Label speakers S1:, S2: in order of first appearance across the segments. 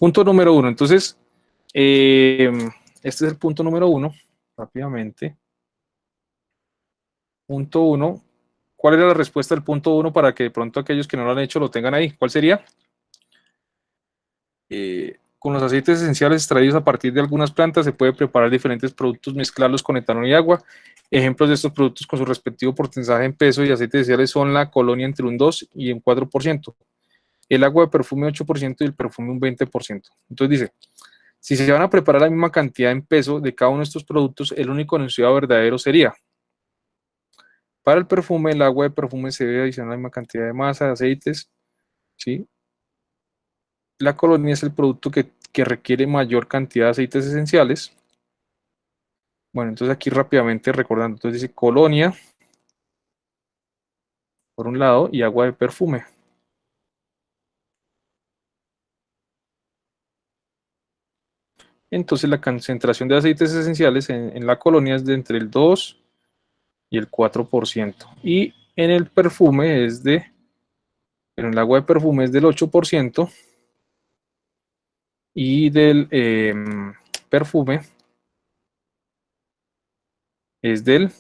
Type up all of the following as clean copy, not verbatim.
S1: Punto número 1. Entonces, este es el punto número 1. Rápidamente. Punto 1. ¿Cuál era la respuesta del punto 1 para que de pronto aquellos que no lo han hecho lo tengan ahí? ¿Cuál sería? Con los aceites esenciales extraídos a partir de algunas plantas se puede preparar diferentes productos, mezclarlos con etanol y agua. Ejemplos de estos productos con su respectivo porcentaje en peso y aceites esenciales son la colonia entre un 2 y un 4%, el agua de perfume 8% y el perfume un 20%. Entonces dice, si se van a preparar la misma cantidad en peso de cada uno de estos productos, el único enunciado verdadero sería: para el perfume, el agua de perfume se debe adicionar la misma cantidad de masa, de aceites, ¿sí? La colonia es el producto que requiere mayor cantidad de aceites esenciales. Bueno, entonces aquí rápidamente recordando, entonces dice colonia por un lado y agua de perfume. Entonces la concentración de aceites esenciales en la colonia es de entre el 2 y el 4%. Y en el perfume es pero en el agua de perfume es del 8% y del perfume es del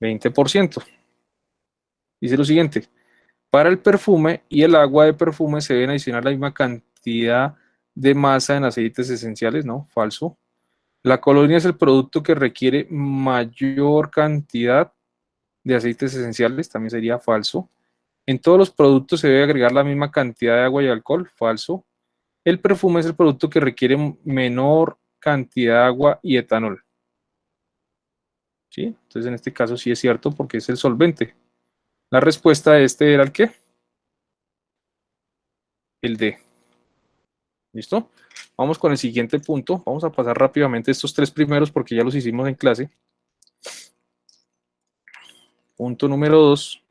S1: 20%. Dice lo siguiente: para el perfume y el agua de perfume se deben adicionar la misma cantidad de masa en aceites esenciales, ¿no? Falso. La colonia es el producto que requiere mayor cantidad de aceites esenciales, también sería falso. En todos los productos se debe agregar la misma cantidad de agua y alcohol, falso. El perfume es el producto que requiere menor cantidad de agua y etanol. ¿Sí? Entonces en este caso sí es cierto porque es el solvente. La respuesta de este era el ¿qué? El D. ¿Listo? Vamos con el siguiente punto. Vamos a pasar rápidamente estos tres primeros porque ya los hicimos en clase. Punto número 2.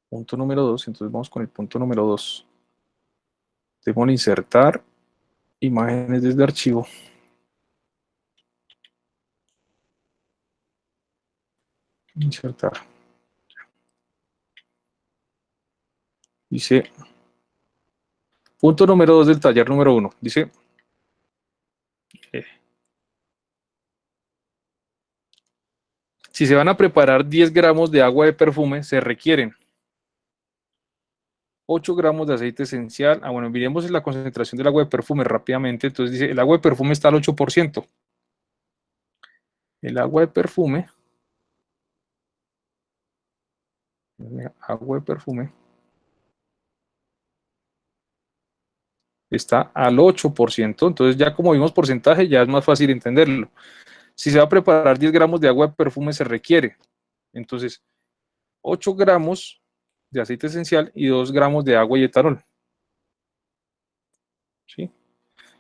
S1: Punto número 2. Entonces vamos con el punto número 2. Debemos insertar imágenes desde archivo. Insertar. Dice, punto número 2 del taller número 1. Dice, si se van a preparar 10 gramos de agua de perfume, se requieren 8 gramos de aceite esencial. Bueno, miremos la concentración del agua de perfume rápidamente. Entonces dice, el agua de perfume está al 8%. El agua de perfume, está al 8%. Entonces ya como vimos porcentaje, ya es más fácil entenderlo. Si se va a preparar 10 gramos de agua de perfume, se requiere. Entonces, 8 gramos de aceite esencial y 2 gramos de agua y etanol. ¿Sí?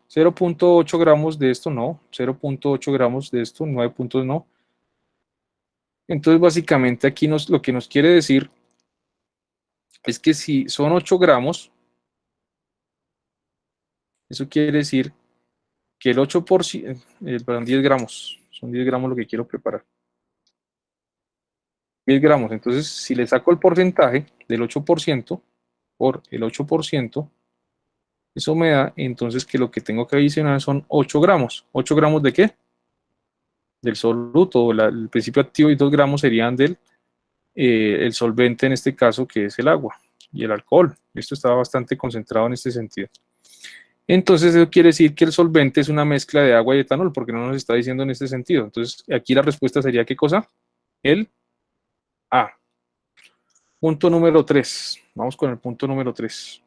S1: 0.8 gramos de esto no, 0.8 gramos de esto, 9 puntos no. Entonces, básicamente aquí lo que nos quiere decir es que si son 8 gramos, eso quiere decir que el 8%, perdón, 10 gramos, son 10 gramos lo que quiero preparar. 10 gramos, entonces si le saco el porcentaje del 8% por el 8%, eso me da entonces que lo que tengo que adicionar son 8 gramos. ¿8 gramos de qué? Del soluto, el principio activo, y 2 gramos serían del el solvente en este caso, que es el agua y el alcohol. Esto está bastante concentrado en este sentido. Entonces eso quiere decir que el solvente es una mezcla de agua y etanol, porque no nos está diciendo en este sentido. Entonces aquí la respuesta sería ¿qué cosa? El A. Punto número 3. Vamos con el punto número 3.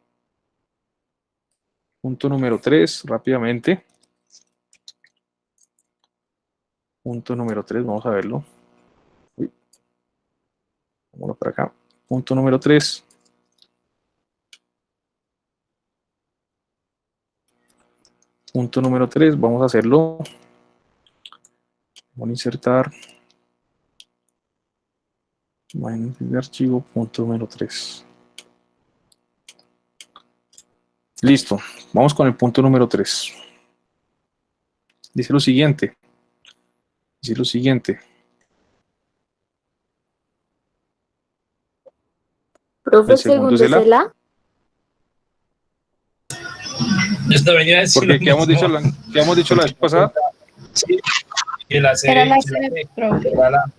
S1: Punto número 3, rápidamente. Punto número 3, vamos a verlo. Uy. Vámonos para acá. Punto número 3. Punto número 3, vamos a hacerlo. Vamos a insertar imágenes de archivo, punto número 3. Listo, vamos con el punto número 3. Dice lo siguiente. Dice lo siguiente.
S2: Profe,
S1: El
S2: el
S1: segundo es
S2: segundo
S1: el
S2: es
S1: A.
S2: el A.
S3: Esto venía a decir lo
S1: Porque ¿qué habíamos dicho
S3: mismo.
S1: qué habíamos dicho la vez pasada?
S3: Sí, que la
S4: Era
S3: C,
S4: la
S3: que la
S4: C,
S3: C,
S4: profe.
S3: era la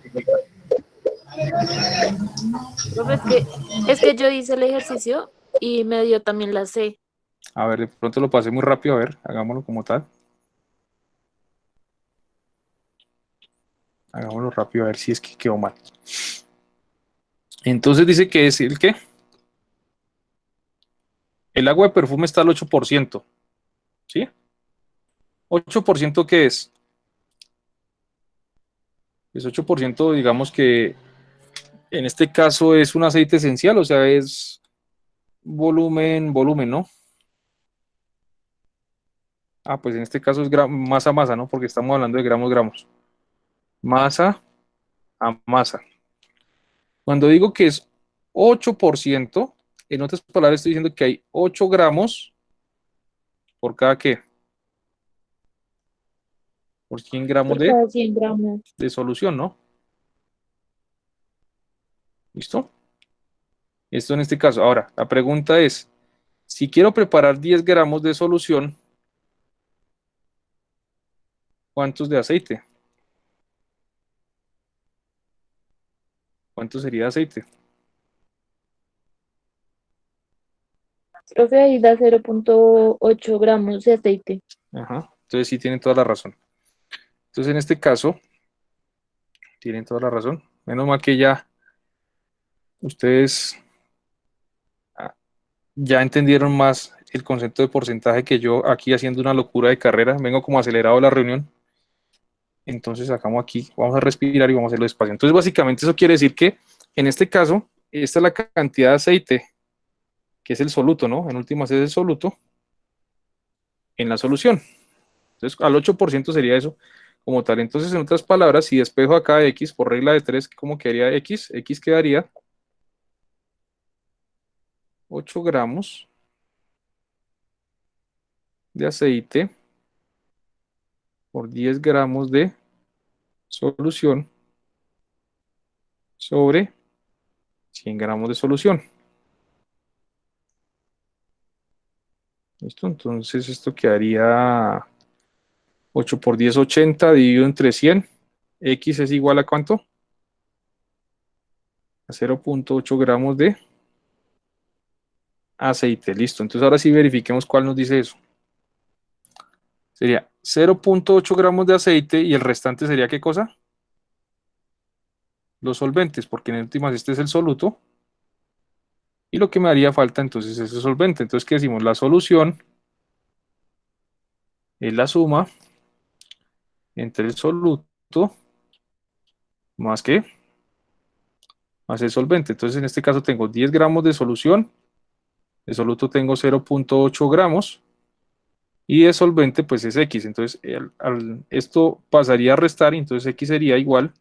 S2: Profe, es que yo hice el ejercicio y me dio también la C.
S1: A ver, de pronto lo pasé muy rápido, a ver, hagámoslo como tal. Hagámoslo rápido, a ver si es que quedó mal. Entonces dice que es el qué. El agua de perfume está al 8%, ¿sí? ¿8% qué es? Es 8%, digamos que en este caso es un aceite esencial, o sea, es volumen, ¿no? Ah, pues en este caso es masa, ¿no? Porque estamos hablando de gramos. Masa a masa. Cuando digo que es 8%, en otras palabras estoy diciendo que hay 8 gramos por cada qué? Por 100 gramos
S4: Por cada 100 gramos.
S1: de solución, ¿no? ¿Listo? Esto en este caso. Ahora, la pregunta es, si quiero preparar 10 gramos de solución, ¿cuántos de aceite? ¿Cuánto sería de aceite?
S2: Profe, ahí da 0,8 gramos de aceite.
S1: Ajá. Entonces sí tienen toda la razón. Entonces en este caso, tienen toda la razón. Menos mal que ya ustedes ya entendieron más el concepto de porcentaje que yo aquí haciendo una locura de carrera. Vengo como acelerado de la reunión. Entonces sacamos aquí, vamos a respirar y vamos a hacerlo despacio. Entonces básicamente eso quiere decir que en este caso, esta es la cantidad de aceite, que es el soluto, ¿no? En últimas es el soluto en la solución. Entonces al 8% sería eso como tal. Entonces en otras palabras, si despejo acá X por regla de 3, ¿cómo quedaría X? X quedaría 8 gramos de aceite por 10 gramos de solución sobre 100 gramos de solución. ¿Listo? Entonces esto quedaría 8 por 10, 80 dividido entre 100. X es igual a ¿cuánto? A 0,8 gramos de aceite. Listo. Entonces ahora sí verifiquemos cuál nos dice eso. Sería 0,8 gramos de aceite y el restante sería ¿qué cosa? Los solventes, porque en últimas este es el soluto. Y lo que me haría falta entonces es el solvente. Entonces, ¿qué decimos? La solución es la suma entre el soluto más que más el solvente. Entonces, en este caso tengo 10 gramos de solución. De soluto tengo 0,8 gramos. Y de solvente, pues es X. Entonces, esto pasaría a restar. Y entonces, X sería igual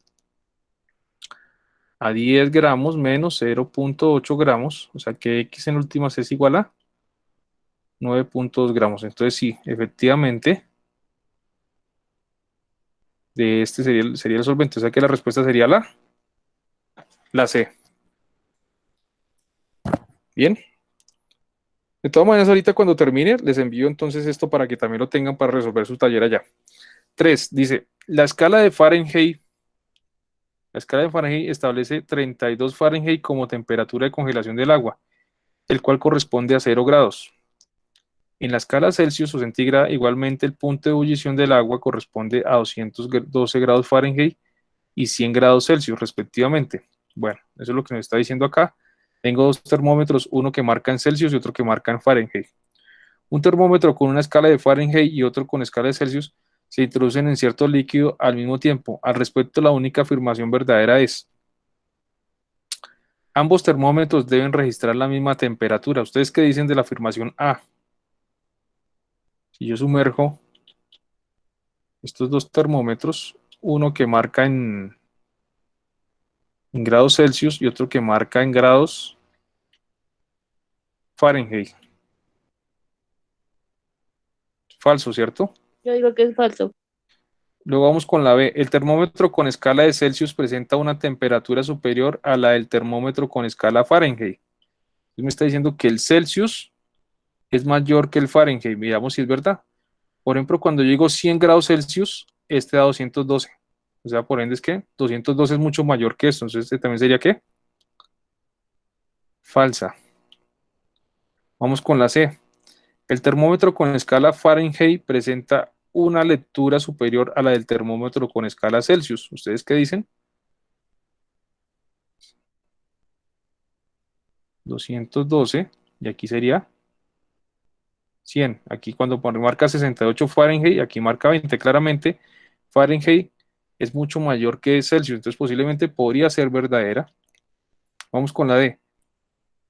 S1: a 10 gramos menos 0,8 gramos. O sea que X en últimas es igual a 9,2 gramos. Entonces, sí, efectivamente, de este sería el solvente. O sea que la respuesta sería la C. Bien. De todas maneras, ahorita cuando termine, les envío entonces esto para que también lo tengan para resolver su taller allá. 3. Dice, la escala de Fahrenheit establece 32 Fahrenheit como temperatura de congelación del agua, el cual corresponde a 0 grados. En la escala Celsius o centígrada, igualmente el punto de ebullición del agua corresponde a 212 grados Fahrenheit y 100 grados Celsius, respectivamente. Bueno, eso es lo que nos está diciendo acá. Tengo dos termómetros, uno que marca en Celsius y otro que marca en Fahrenheit. Un termómetro con una escala de Fahrenheit y otro con escala de Celsius se introducen en cierto líquido al mismo tiempo. Al respecto, la única afirmación verdadera es: ambos termómetros deben registrar la misma temperatura. ¿Ustedes qué dicen de la afirmación A? Si yo sumerjo estos dos termómetros, uno que marca en grados Celsius y otro que marca en grados Fahrenheit. Falso, ¿cierto?
S2: Yo digo que es falso.
S1: Luego vamos con la B. El termómetro con escala de Celsius presenta una temperatura superior a la del termómetro con escala Fahrenheit. Entonces me está diciendo que el Celsius es mayor que el Fahrenheit. Miramos si es verdad. Por ejemplo, cuando yo digo 100 grados Celsius, este da 212. O sea, por ende es que 212 es mucho mayor que esto. Entonces, este también sería ¿qué? Falsa. Vamos con la C. El termómetro con escala Fahrenheit presenta una lectura superior a la del termómetro con escala Celsius. ¿Ustedes qué dicen? 212. Y aquí sería 100. Aquí cuando marca 68 Fahrenheit, aquí marca 20 claramente. Fahrenheit es mucho mayor que Celsius, entonces posiblemente podría ser verdadera. Vamos con la D.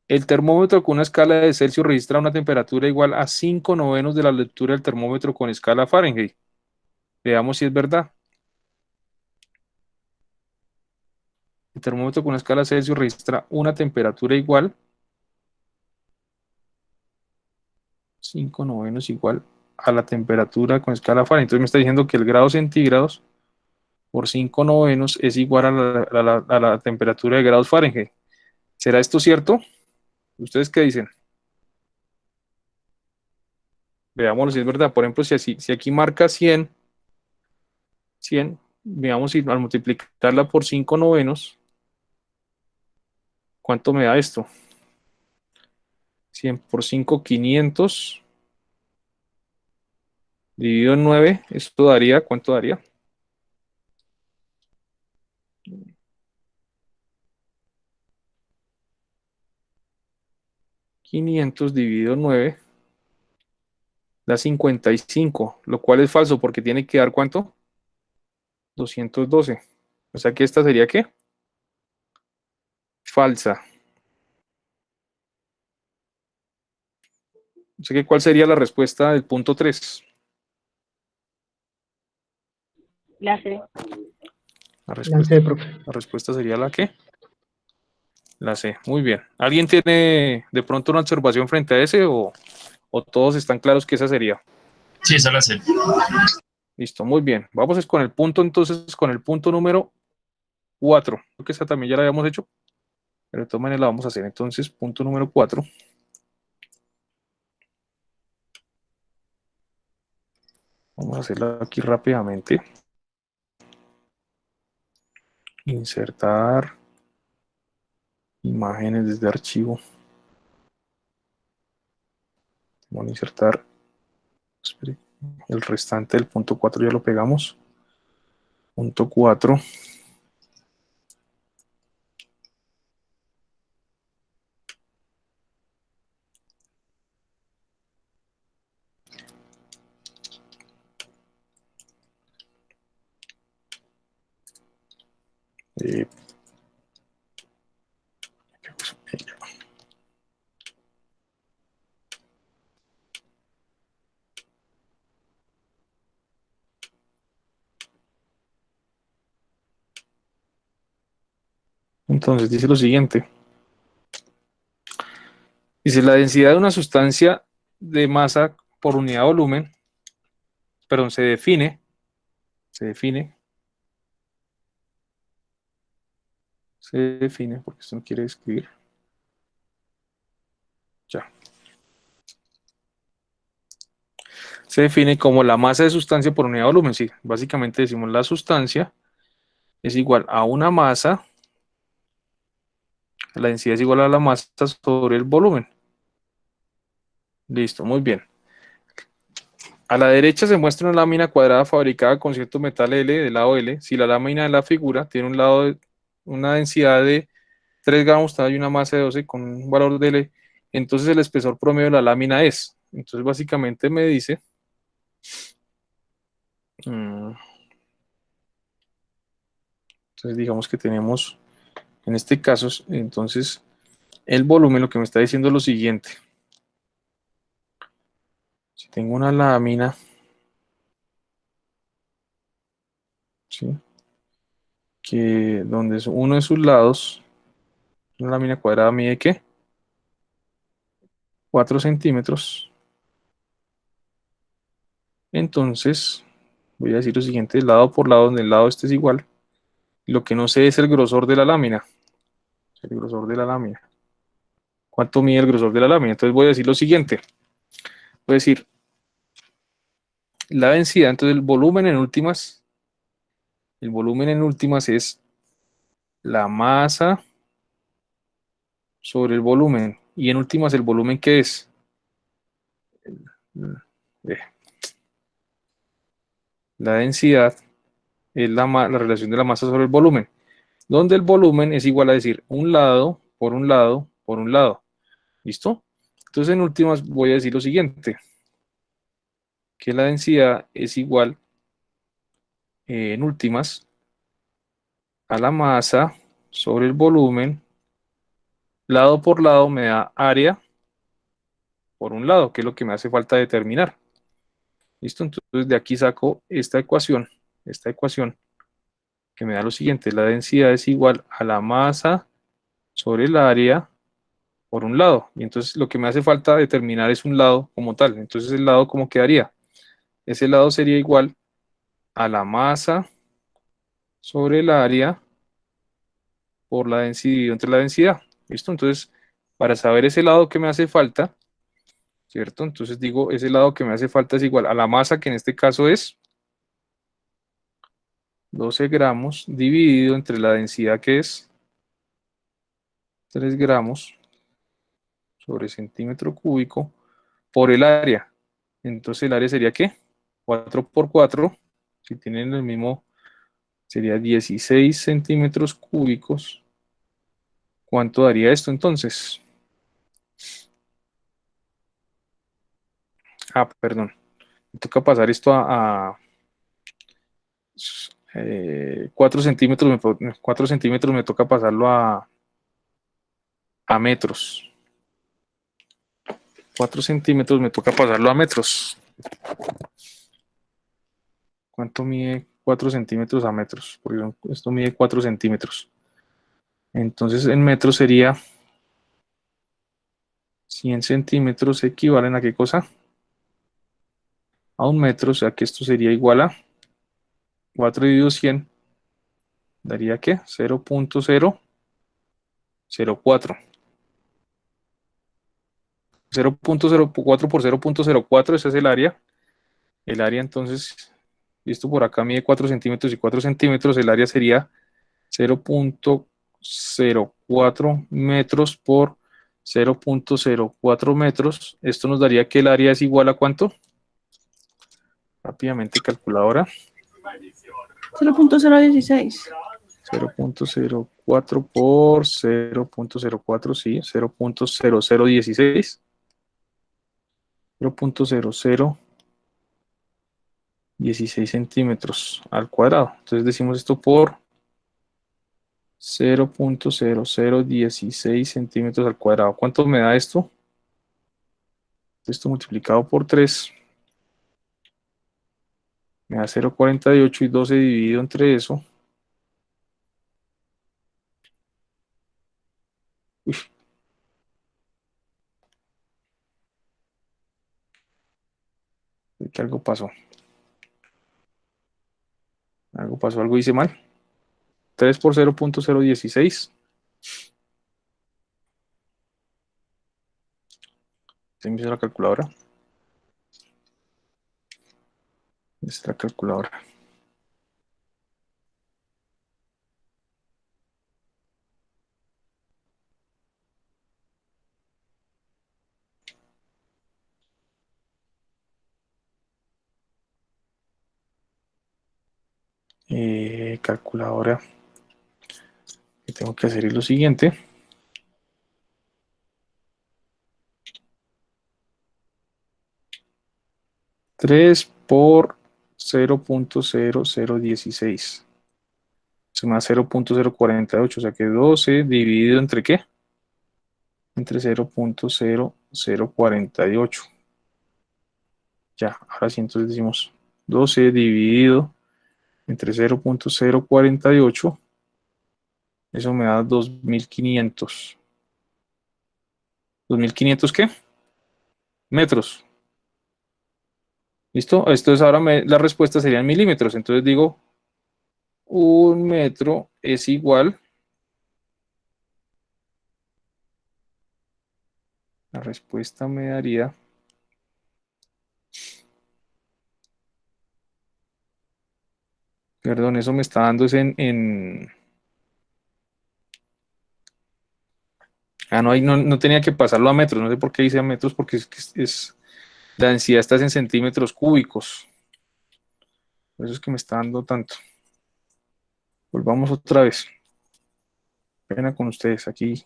S1: El termómetro con una escala de Celsius registra una temperatura igual a 5 novenos de la lectura del termómetro con escala Fahrenheit. Veamos si es verdad. El termómetro con una escala Celsius registra una temperatura igual 5 novenos igual a la temperatura con escala Fahrenheit. Entonces me está diciendo que el grado centígrados por 5 novenos es igual a la temperatura de grados Fahrenheit. ¿Será esto cierto? ¿Ustedes qué dicen? Veámoslo si es verdad. Por ejemplo, si aquí marca 100, veamos si al multiplicarla por 5 novenos, ¿cuánto me da esto? 100 por 5, 500. Dividido en 9, esto daría, ¿cuánto daría? 500 dividido en 9 da 55, lo cual es falso porque tiene que dar ¿cuánto? 212. O sea que esta sería ¿qué? Falsa. O sea que ¿cuál sería la respuesta del punto 3?
S2: La C.
S4: La C, profe.
S1: La respuesta sería la ¿qué? La C. Muy bien. ¿Alguien tiene de pronto una observación frente a ese o todos están claros que esa sería?
S3: Sí, esa la sé.
S1: Listo, muy bien. Vamos con el punto entonces, con el punto número 4. Creo que esa también ya la habíamos hecho, pero de todas maneras la vamos a hacer. Entonces, punto número 4. Vamos a hacerla aquí rápidamente. Insertar imágenes desde archivo. Vamos a insertar. Espere, el restante del punto 4 ya lo pegamos. Punto 4. Entonces dice lo siguiente. Dice la densidad de una sustancia de masa por unidad de volumen, perdón, se define, porque esto no quiere escribir. Ya. Se define como la masa de sustancia por unidad de volumen. Sí, básicamente decimos la sustancia es igual a una masa, la densidad es igual a la masa sobre el volumen. Listo, muy bien. A la derecha se muestra una lámina cuadrada fabricada con cierto metal L del lado L. Si la lámina de la figura tiene una densidad de 3 gramos y una masa de 12 con un valor de L, entonces el espesor promedio de la lámina es. Entonces básicamente me dice entonces digamos que tenemos en este caso, entonces el volumen lo que me está diciendo es lo siguiente. Si tengo una lámina, ¿sí? Que donde uno de sus lados, una lámina cuadrada mide ¿qué? 4 centímetros. Entonces, voy a decir lo siguiente, lado por lado, donde el lado este es igual. Lo que no sé es el grosor de la lámina. El grosor de la lámina. ¿Cuánto mide el grosor de la lámina? Entonces voy a decir lo siguiente. Voy a decir la densidad, entonces el volumen en últimas es la masa sobre el volumen. Y en últimas, ¿el volumen qué es? Eh, La densidad es la relación de la masa sobre el volumen, donde el volumen es igual a decir un lado por un lado por un lado. ¿Listo? Entonces, en últimas, voy a decir lo siguiente, que la densidad es igual, en últimas, a la masa sobre el volumen, lado por lado me da área por un lado, que es lo que me hace falta determinar. ¿Listo? Entonces, de aquí saco esta ecuación que me da lo siguiente, la densidad es igual a la masa sobre el área por un lado, y entonces lo que me hace falta determinar es un lado como tal. Entonces el lado, ¿cómo quedaría? Ese lado sería igual a la masa sobre el área por la densidad entre la densidad. ¿Listo? Entonces, para saber ese lado que me hace falta, ¿cierto? Entonces digo, ese lado que me hace falta es igual a la masa, que en este caso es 12 gramos, dividido entre la densidad, que es 3 gramos sobre centímetro cúbico, por el área. Entonces el área sería ¿qué? 4 por 4, si tienen el mismo, sería 16 centímetros cúbicos. ¿Cuánto daría esto entonces? Perdón. Me toca pasar esto a 4 centímetros. 4 centímetros me toca pasarlo a metros. 4 centímetros me toca pasarlo a metros. ¿Cuánto mide 4 centímetros a metros? Porque esto mide 4 centímetros. Entonces en metros sería 100 centímetros equivalen ¿a qué cosa? A un metro, o sea que esto sería igual a 4 dividido 100, daría ¿qué? 0.004. 0.04 por 0.04, ese es el área. El área entonces, esto por acá mide 4 centímetros y 4 centímetros, el área sería 0.04 metros por 0.04 metros. Esto nos daría que el área es igual a ¿cuánto? Rápidamente, calculadora.
S5: 0.016.
S1: 0.04 por 0.04, sí, 0.0016. 0.0016 centímetros al cuadrado. Entonces decimos esto por 0.0016 centímetros al cuadrado. ¿Cuánto me da esto? Esto multiplicado por 3 me da 0.48 y 12 dividido entre eso. Uy. Que algo pasó. Algo hice mal. 3 por 0.016. Se me hizo la calculadora. Esta es la calculadora. Calculadora. Que tengo que hacer es lo siguiente. Tres por 0.0016. Se me da 0.048, o sea que 12 dividido entre ¿qué? Entre 0.0048. Ya, ahora sí, entonces decimos 12 dividido entre 0.048. Eso me da 2500. ¿2500 qué? Metros. ¿Listo? Esto es ahora la respuesta sería en milímetros. Entonces digo, un metro es igual La respuesta me daría... Perdón, eso me está dando es Ah, no, ahí no tenía que pasarlo a metros, no sé por qué dice a metros, porque la densidad está en centímetros cúbicos. Por eso es que me está dando tanto. Volvamos otra vez. Pena con ustedes, aquí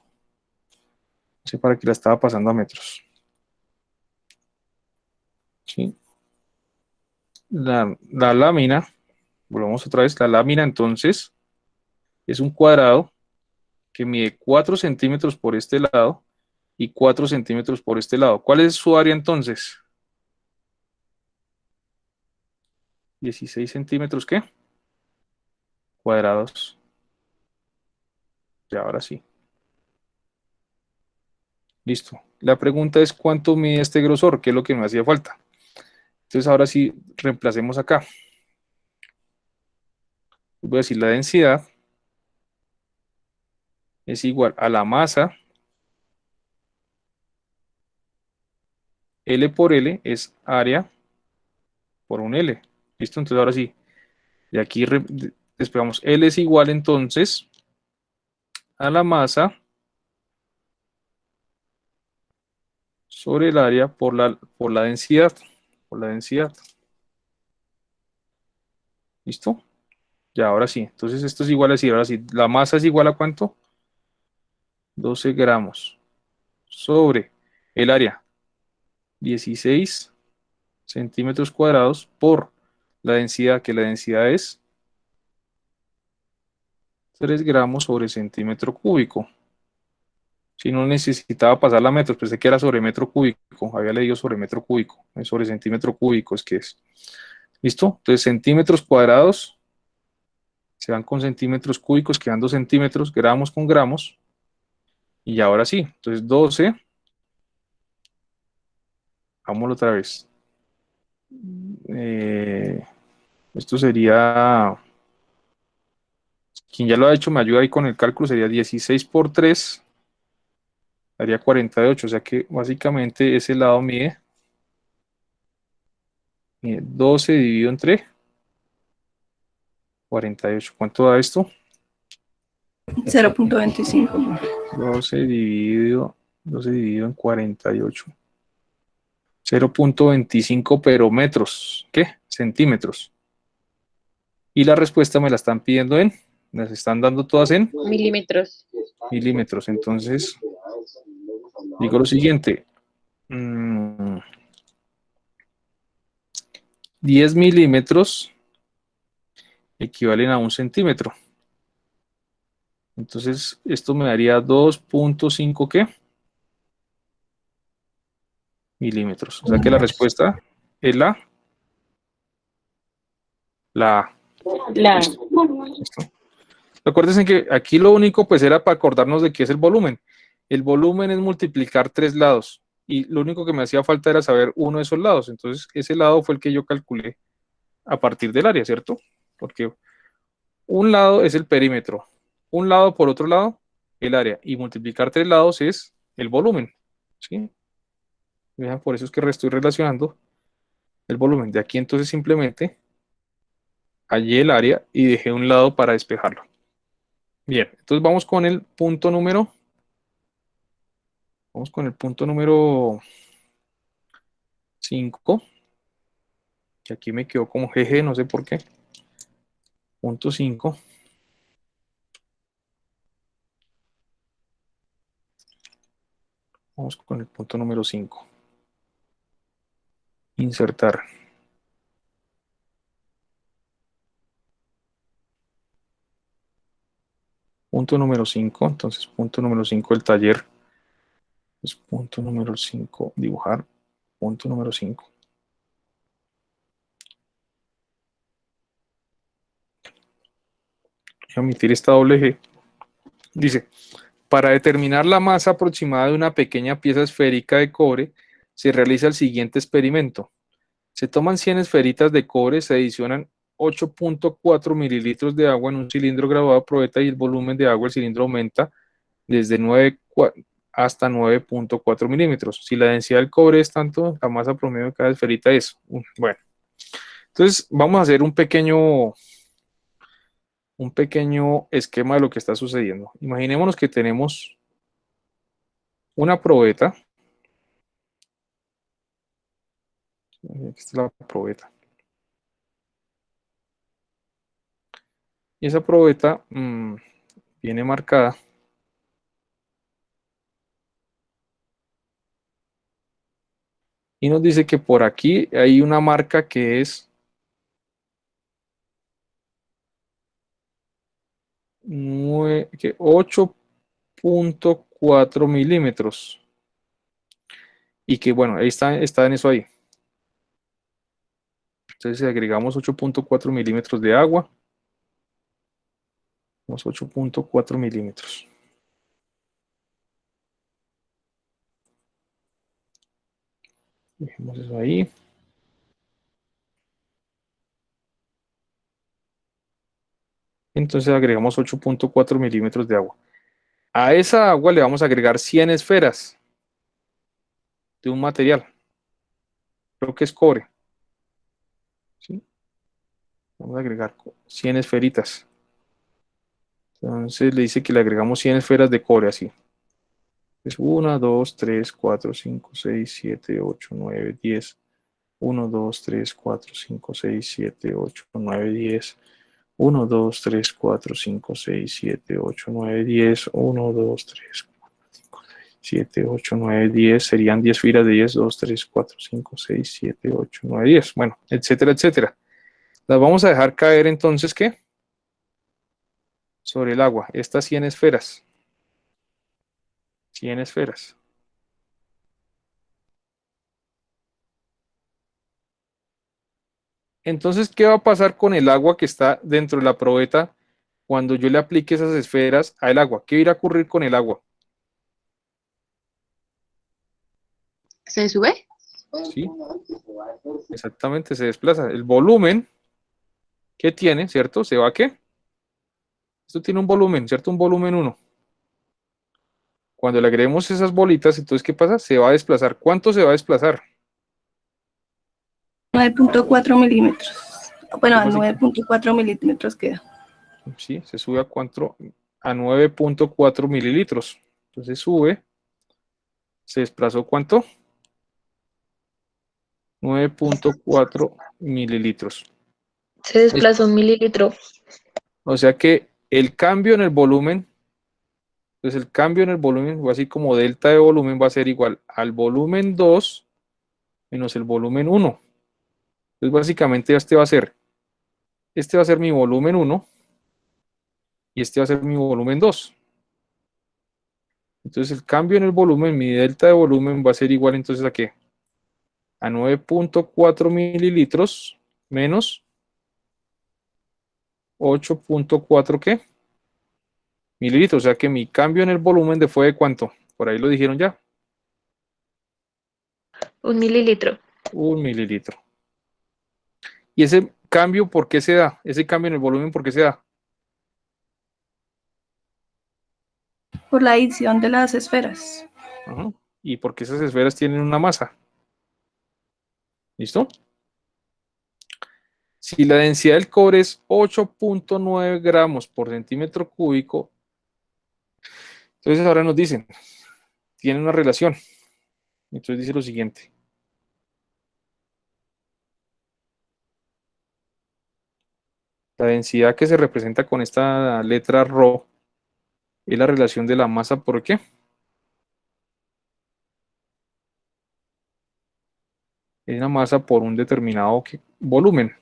S1: no sé para qué la estaba pasando a metros. ¿Sí? La lámina, volvamos otra vez, la lámina entonces es un cuadrado que mide 4 centímetros por este lado y 4 centímetros por este lado. ¿Cuál es su área entonces? 16 centímetros, ¿qué? Cuadrados. Ya, ahora sí. Listo. La pregunta es ¿cuánto mide este grosor? ¿Qué es lo que me hacía falta? Entonces ahora sí, reemplacemos acá. Voy a decir la densidad es igual a la masa. L por L es área por un L. ¿Listo? Entonces ahora sí, de aquí despegamos. L es igual entonces a la masa sobre el área por la densidad. Por la densidad. ¿Listo? Ya, ahora sí. Entonces esto es igual a decir, ahora sí, la masa es igual a ¿cuánto? 12 gramos sobre el área. 16 centímetros cuadrados por la densidad, que la densidad es 3 gramos sobre centímetro cúbico. Si no necesitaba pasar a metros, pensé que era sobre metro cúbico, había leído sobre metro cúbico, sobre centímetro cúbico es que es. ¿Listo? Entonces centímetros cuadrados se van con centímetros cúbicos, quedando centímetros, gramos con gramos, y ahora sí, entonces 12, vámonos otra vez. Esto sería, quien ya lo ha hecho me ayuda ahí con el cálculo, sería 16 por 3, daría 48, o sea que básicamente ese lado mide 12 dividido entre 48. ¿Cuánto da esto?
S5: 0.25.
S1: 12 dividido en 48. 0.25 pero metros. ¿Qué? Centímetros. Y la respuesta me la están pidiendo las están dando todas en
S6: Milímetros.
S1: milímetros. Entonces, digo lo siguiente. 10 milímetros equivalen a 1 centímetro. Entonces, esto me daría 2.5 ¿qué? Milímetros. O sea que la respuesta es la A. ¿Listo? Recuerden que aquí lo único pues era para acordarnos de qué es el volumen. El volumen es multiplicar 3 lados y lo único que me hacía falta era saber uno de esos lados. Entonces ese lado fue el que yo calculé a partir del área, ¿cierto? Porque un lado es el perímetro, un lado por otro lado el área y multiplicar 3 lados es el volumen, ¿sí? Vean, por eso es que estoy relacionando el volumen. De aquí entonces simplemente hallé el área y dejé un lado para despejarlo. Bien, entonces vamos con el punto número 5, que aquí me quedó como GG, no sé por qué. Punto 5. Vamos con el punto número 5. Insertar. Punto número 5, entonces punto número 5 del taller. Es punto número 5, dibujar. Punto número 5. Voy a omitir esta doble G. Dice, para determinar la masa aproximada de una pequeña pieza esférica de cobre, se realiza el siguiente experimento. Se toman 100 esferitas de cobre, se adicionan 8.4 mililitros de agua en un cilindro graduado a probeta y el volumen de agua del cilindro aumenta desde 9 hasta 9.4 milímetros. Si la densidad del cobre es tanto, la masa promedio de cada esferita es. Bueno, entonces vamos a hacer un pequeño esquema de lo que está sucediendo. Imaginémonos que tenemos una probeta. Esta es la probeta. Y esa probeta viene marcada y nos dice que por aquí hay una marca que es 8.4 milímetros. Y que bueno, ahí está en eso ahí. Entonces si agregamos 8.4 milímetros de agua, 8.4 milímetros. Dejemos eso ahí. Entonces agregamos 8.4 milímetros de agua. A esa agua le vamos a agregar 100 esferas de un material. Creo que es cobre. ¿Sí? Vamos a agregar 100 esferitas. Entonces le dice que le agregamos 100 esferas de cobre así. Es 1, 2, 3, 4, 5, 6, 7, 8, 9, 10. 1, 2, 3, 4, 5, 6, 7, 8, 9, 10. 1, 2, 3, 4, 5, 6, 7, 8, 9, 10. 1, 2, 3, 7, 8, 9, 10. Serían 10 filas de 10. 2, 3, 4, 5, 6, 7, 8, 9, 10. Bueno, etcétera, etcétera. Las vamos a dejar caer entonces, ¿qué? Sobre el agua. Estas 100 esferas. 100 esferas. Entonces, ¿qué va a pasar con el agua que está dentro de la probeta cuando yo le aplique esas esferas al agua? ¿Qué irá a ocurrir con el agua?
S5: ¿Se sube?
S1: Sí, exactamente, se desplaza. El volumen que tiene, ¿cierto? ¿Se va a qué? Esto tiene un volumen, ¿cierto? Un volumen 1. Cuando le agreguemos esas bolitas, entonces, ¿qué pasa? Se va a desplazar. ¿Cuánto se va a desplazar?
S5: 9.4 milímetros. Bueno, a
S1: Entonces,
S5: 9.4 milímetros queda.
S1: sí, se sube a 9.4 mililitros. Entonces sube, se desplazó ¿cuánto? 9.4 mililitros.
S2: Se desplazó un mililitro.
S1: O sea que el cambio en el volumen, pues el cambio en el volumen, o así como delta de volumen, va a ser igual al volumen 2 menos el volumen 1. Entonces básicamente este va a ser mi volumen 1 y este va a ser mi volumen 2. Entonces el cambio en el volumen, mi delta de volumen va a ser igual entonces a ¿qué? A 9.4 mililitros menos 8.4 ¿qué? Mililitros. O sea que mi cambio en el volumen fue de ¿cuánto? Por ahí lo dijeron ya.
S2: 1 mililitro.
S1: 1 mililitro. ¿Y ese cambio por qué se da? Ese cambio en el volumen, ¿por qué se da?
S5: Por la adición de las esferas.
S1: Ajá. Y porque esas esferas tienen una masa. ¿Listo? Si la densidad del cobre es 8.9 gramos por centímetro cúbico, entonces ahora nos dicen, tiene una relación. Entonces dice lo siguiente. La densidad que se representa con esta letra ρ es la relación de la masa por ¿qué? Es la masa por un determinado volumen.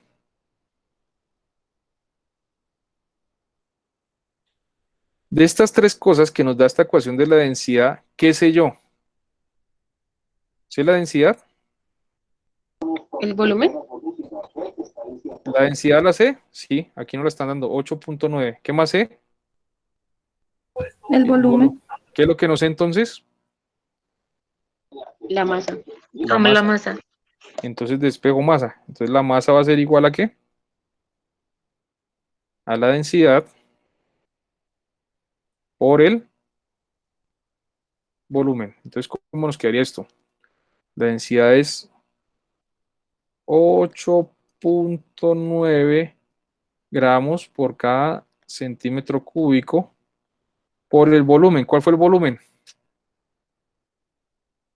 S1: De estas tres cosas que nos da esta ecuación de la densidad, ¿qué sé yo? ¿Sé la densidad?
S5: ¿El volumen?
S1: ¿La densidad la sé? Sí, aquí nos la están dando, 8.9. ¿Qué más sé?
S5: El volumen.
S1: ¿Qué es lo que no sé entonces?
S5: La masa.
S1: La
S2: Amo la
S1: masa.
S2: masa.
S1: Entonces despego masa. Entonces la masa va a ser igual a ¿qué? A la densidad por el volumen. Entonces, ¿cómo nos quedaría esto? La densidad es 8.9 gramos por cada centímetro cúbico por el volumen. ¿Cuál fue el volumen?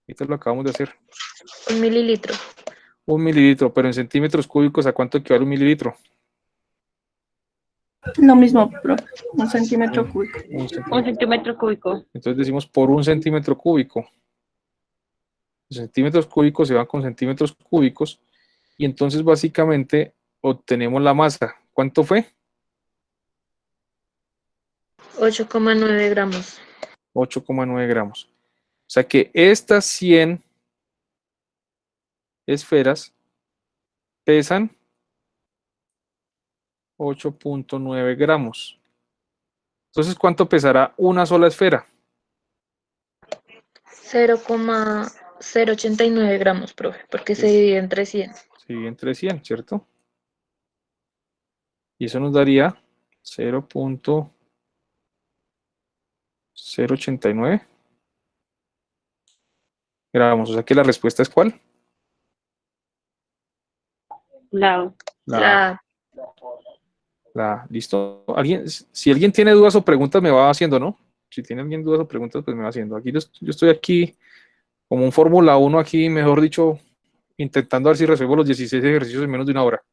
S1: Ahorita lo acabamos de hacer.
S2: 1 mililitro.
S1: 1 mililitro, pero en centímetros cúbicos, ¿a cuánto equivale 1 mililitro?
S5: Lo mismo, profe. 1 centímetro cúbico.
S1: Un
S2: Un
S1: centímetro.
S2: centímetro cúbico.
S1: Entonces decimos por 1 centímetro cúbico. Los centímetros cúbicos se van con centímetros cúbicos y entonces básicamente obtenemos la masa. ¿Cuánto fue?
S2: 8,9 gramos.
S1: 8,9 gramos. O sea que estas 100 esferas pesan 8.9 gramos. Entonces, ¿cuánto pesará una sola esfera?
S2: 0,089 gramos, profe, porque se divide entre 100.
S1: Se divide entre 100, ¿cierto? Y eso nos daría 0.089 gramos. O sea que la respuesta es ¿cuál?
S2: La
S1: ¿Listo? Si alguien tiene dudas o preguntas, me va haciendo, ¿no? Si tiene alguien dudas o preguntas, pues me va haciendo. Aquí yo estoy aquí como un Fórmula 1 aquí, mejor dicho, intentando ver si resuelvo los 16 ejercicios en menos de una hora.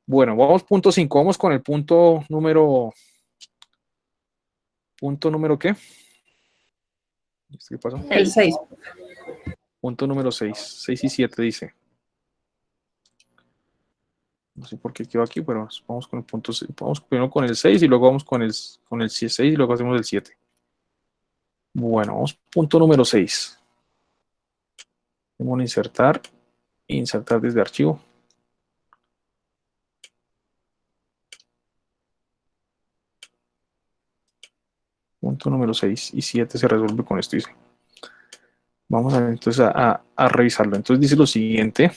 S1: Bueno, vamos punto 5. Vamos con el punto número... ¿Punto número qué? ¿Qué pasó?
S5: El 6.
S1: Punto número 6. 6 y 7 dice. No sé por qué quedó aquí, pero vamos con el punto 6. Vamos primero con el 6 y luego vamos con el 6 y luego hacemos el 7. Bueno, vamos punto número 6. Vamos a insertar desde archivo. Punto número 6 y 7 se resuelve con esto, dice. Vamos a ver entonces a revisarlo. Entonces dice lo siguiente.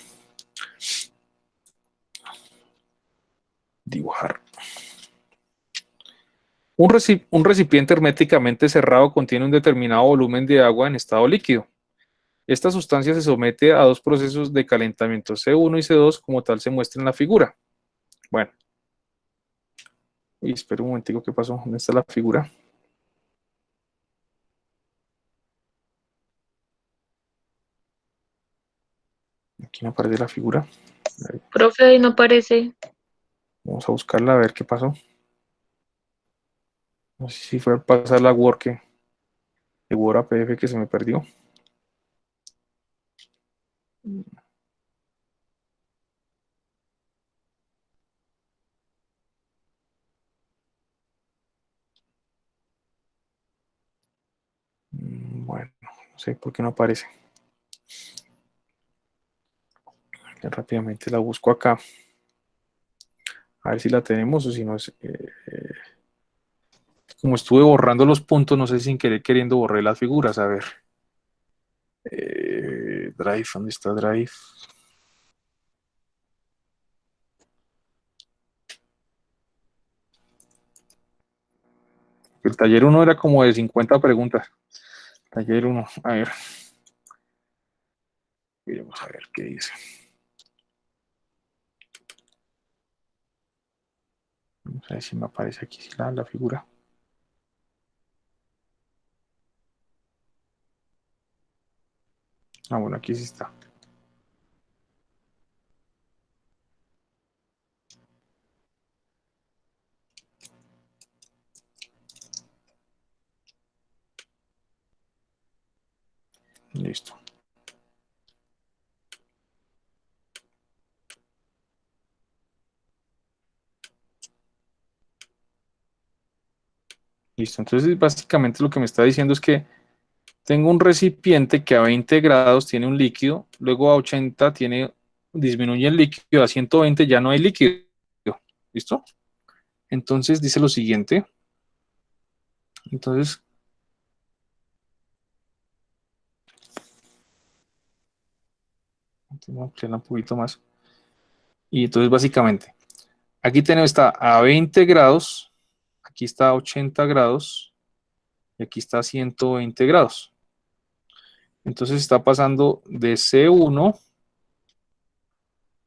S1: Dibujar. Un recipiente herméticamente cerrado contiene un determinado volumen de agua en estado líquido. Esta sustancia se somete a dos procesos de calentamiento, C1 y C2, como tal se muestra en la figura. Bueno. Espera un momentico, ¿qué pasó? ¿Dónde está la figura? Aquí no aparece la figura.
S2: profe, ahí no aparece.
S1: Vamos a buscarla a ver qué pasó. No sé si fue a pasar la Word de Word a PDF que se me perdió. Bueno, no sé por qué no aparece. Ya rápidamente la busco acá. A ver si la tenemos o si no es... como estuve borrando los puntos, no sé si sin querer queriendo borré las figuras. A ver. Drive, ¿dónde está Drive? El taller 1 era como de 50 preguntas. Taller 1, a ver. Vamos a ver qué dice. Vamos a ver si me aparece aquí la figura. Ah, bueno, aquí sí está. Listo. Listo. Entonces, básicamente lo que me está diciendo es que tengo un recipiente que a 20 grados tiene un líquido, luego a 80 disminuye el líquido, a 120 ya no hay líquido. ¿Listo? Entonces dice lo siguiente. Entonces, vamos a ampliarla un poquito más. Y entonces, básicamente, aquí tenemos está a 20 grados, aquí está a 80 grados y aquí está a 120 grados. Entonces está pasando de C1,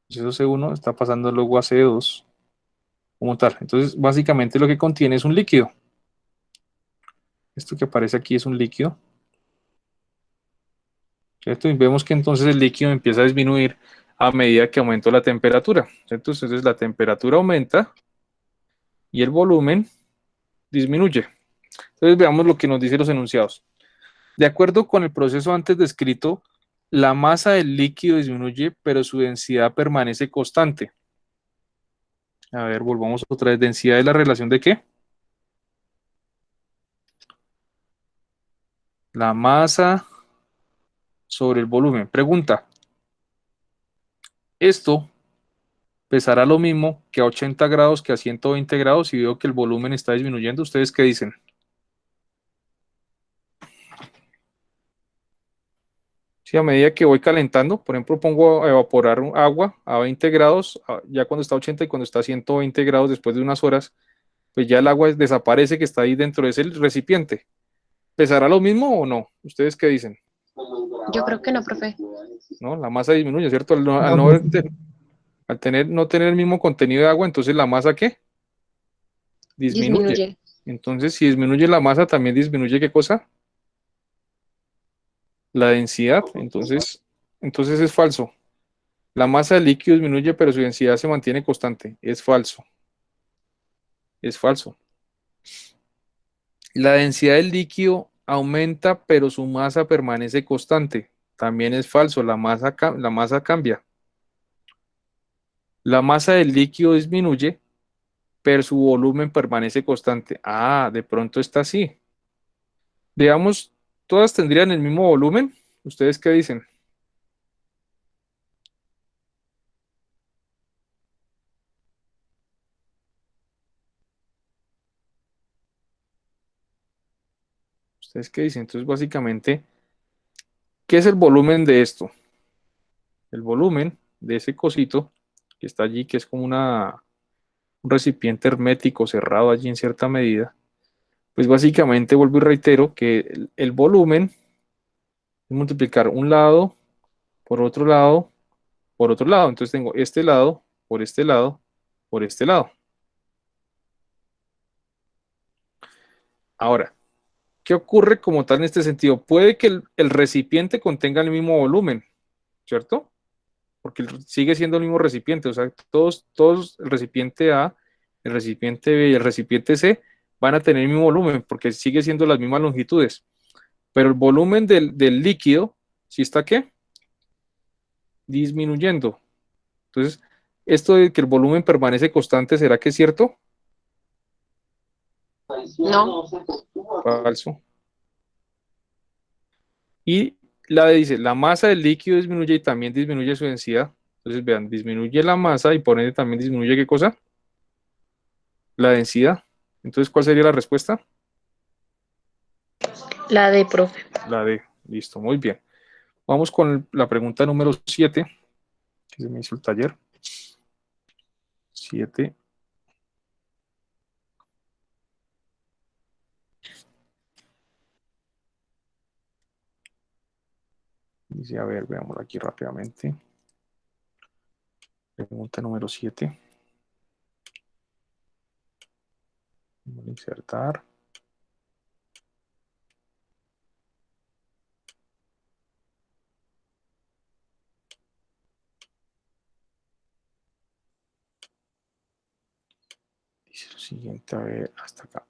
S1: proceso C1 está pasando luego a C2 como tal. Entonces básicamente lo que contiene es un líquido. Esto que aparece aquí es un líquido, ¿cierto? Y vemos que entonces el líquido empieza a disminuir a medida que aumenta la temperatura, ¿cierto? Entonces la temperatura aumenta y el volumen disminuye. Entonces veamos lo que nos dicen los enunciados. De acuerdo con el proceso antes descrito, la masa del líquido disminuye, pero su densidad permanece constante. A ver, volvamos otra vez. ¿Densidad es la relación de qué? La masa sobre el volumen. Pregunta, ¿esto pesará lo mismo que a 80 grados que a 120 grados? Y veo que el volumen está disminuyendo. ¿Ustedes qué dicen? Si a medida que voy calentando, por ejemplo, pongo a evaporar agua a 20 grados, ya cuando está a 80 y cuando está a 120 grados después de unas horas, pues ya el agua desaparece que está ahí dentro de ese recipiente. ¿Pesará lo mismo o no? ¿Ustedes qué dicen?
S6: Yo creo que no, profe.
S1: ¿No? La masa disminuye, ¿cierto?
S4: No,
S1: No tener el mismo contenido de agua, entonces la masa ¿qué? Disminuye.
S6: Disminuye.
S1: Entonces, si disminuye la masa, también disminuye ¿qué cosa? La densidad. Entonces es falso. La masa del líquido disminuye, pero su densidad se mantiene constante. Es falso. Es falso. La densidad del líquido aumenta, pero su masa permanece constante. También es falso. La masa cambia. La masa del líquido disminuye, pero su volumen permanece constante. Ah, de pronto está así. Veamos, ¿todas tendrían el mismo volumen? ¿Ustedes qué dicen? ¿Ustedes qué dicen? Entonces, básicamente, ¿qué es el volumen de esto? El volumen de ese cosito que está allí, que es como un recipiente hermético cerrado allí en cierta medida, pues básicamente vuelvo y reitero que el volumen es multiplicar un lado por otro lado por otro lado. Entonces tengo este lado por este lado por este lado. Ahora, ¿qué ocurre como tal en este sentido? Puede que el recipiente contenga el mismo volumen, ¿cierto? Porque sigue siendo el mismo recipiente, o sea, todos, el recipiente A, el recipiente B y el recipiente C van a tener el mismo volumen, porque sigue siendo las mismas longitudes, pero el volumen del líquido, ¿sí está qué? Disminuyendo. Entonces, esto de que el volumen permanece constante, ¿será que es cierto?
S6: No.
S1: Falso. Y dice, la masa del líquido disminuye y también disminuye su densidad. Entonces, vean, disminuye la masa y por ende también disminuye ¿qué cosa? La densidad. Entonces, ¿cuál sería la respuesta?
S2: La de profe.
S1: La D. Listo, muy bien. Vamos con la pregunta número 7, que se me hizo el taller. 7. Dice, a ver, veamos aquí rápidamente. Pregunta número 7. Vamos a insertar. Dice lo siguiente, a ver, hasta acá.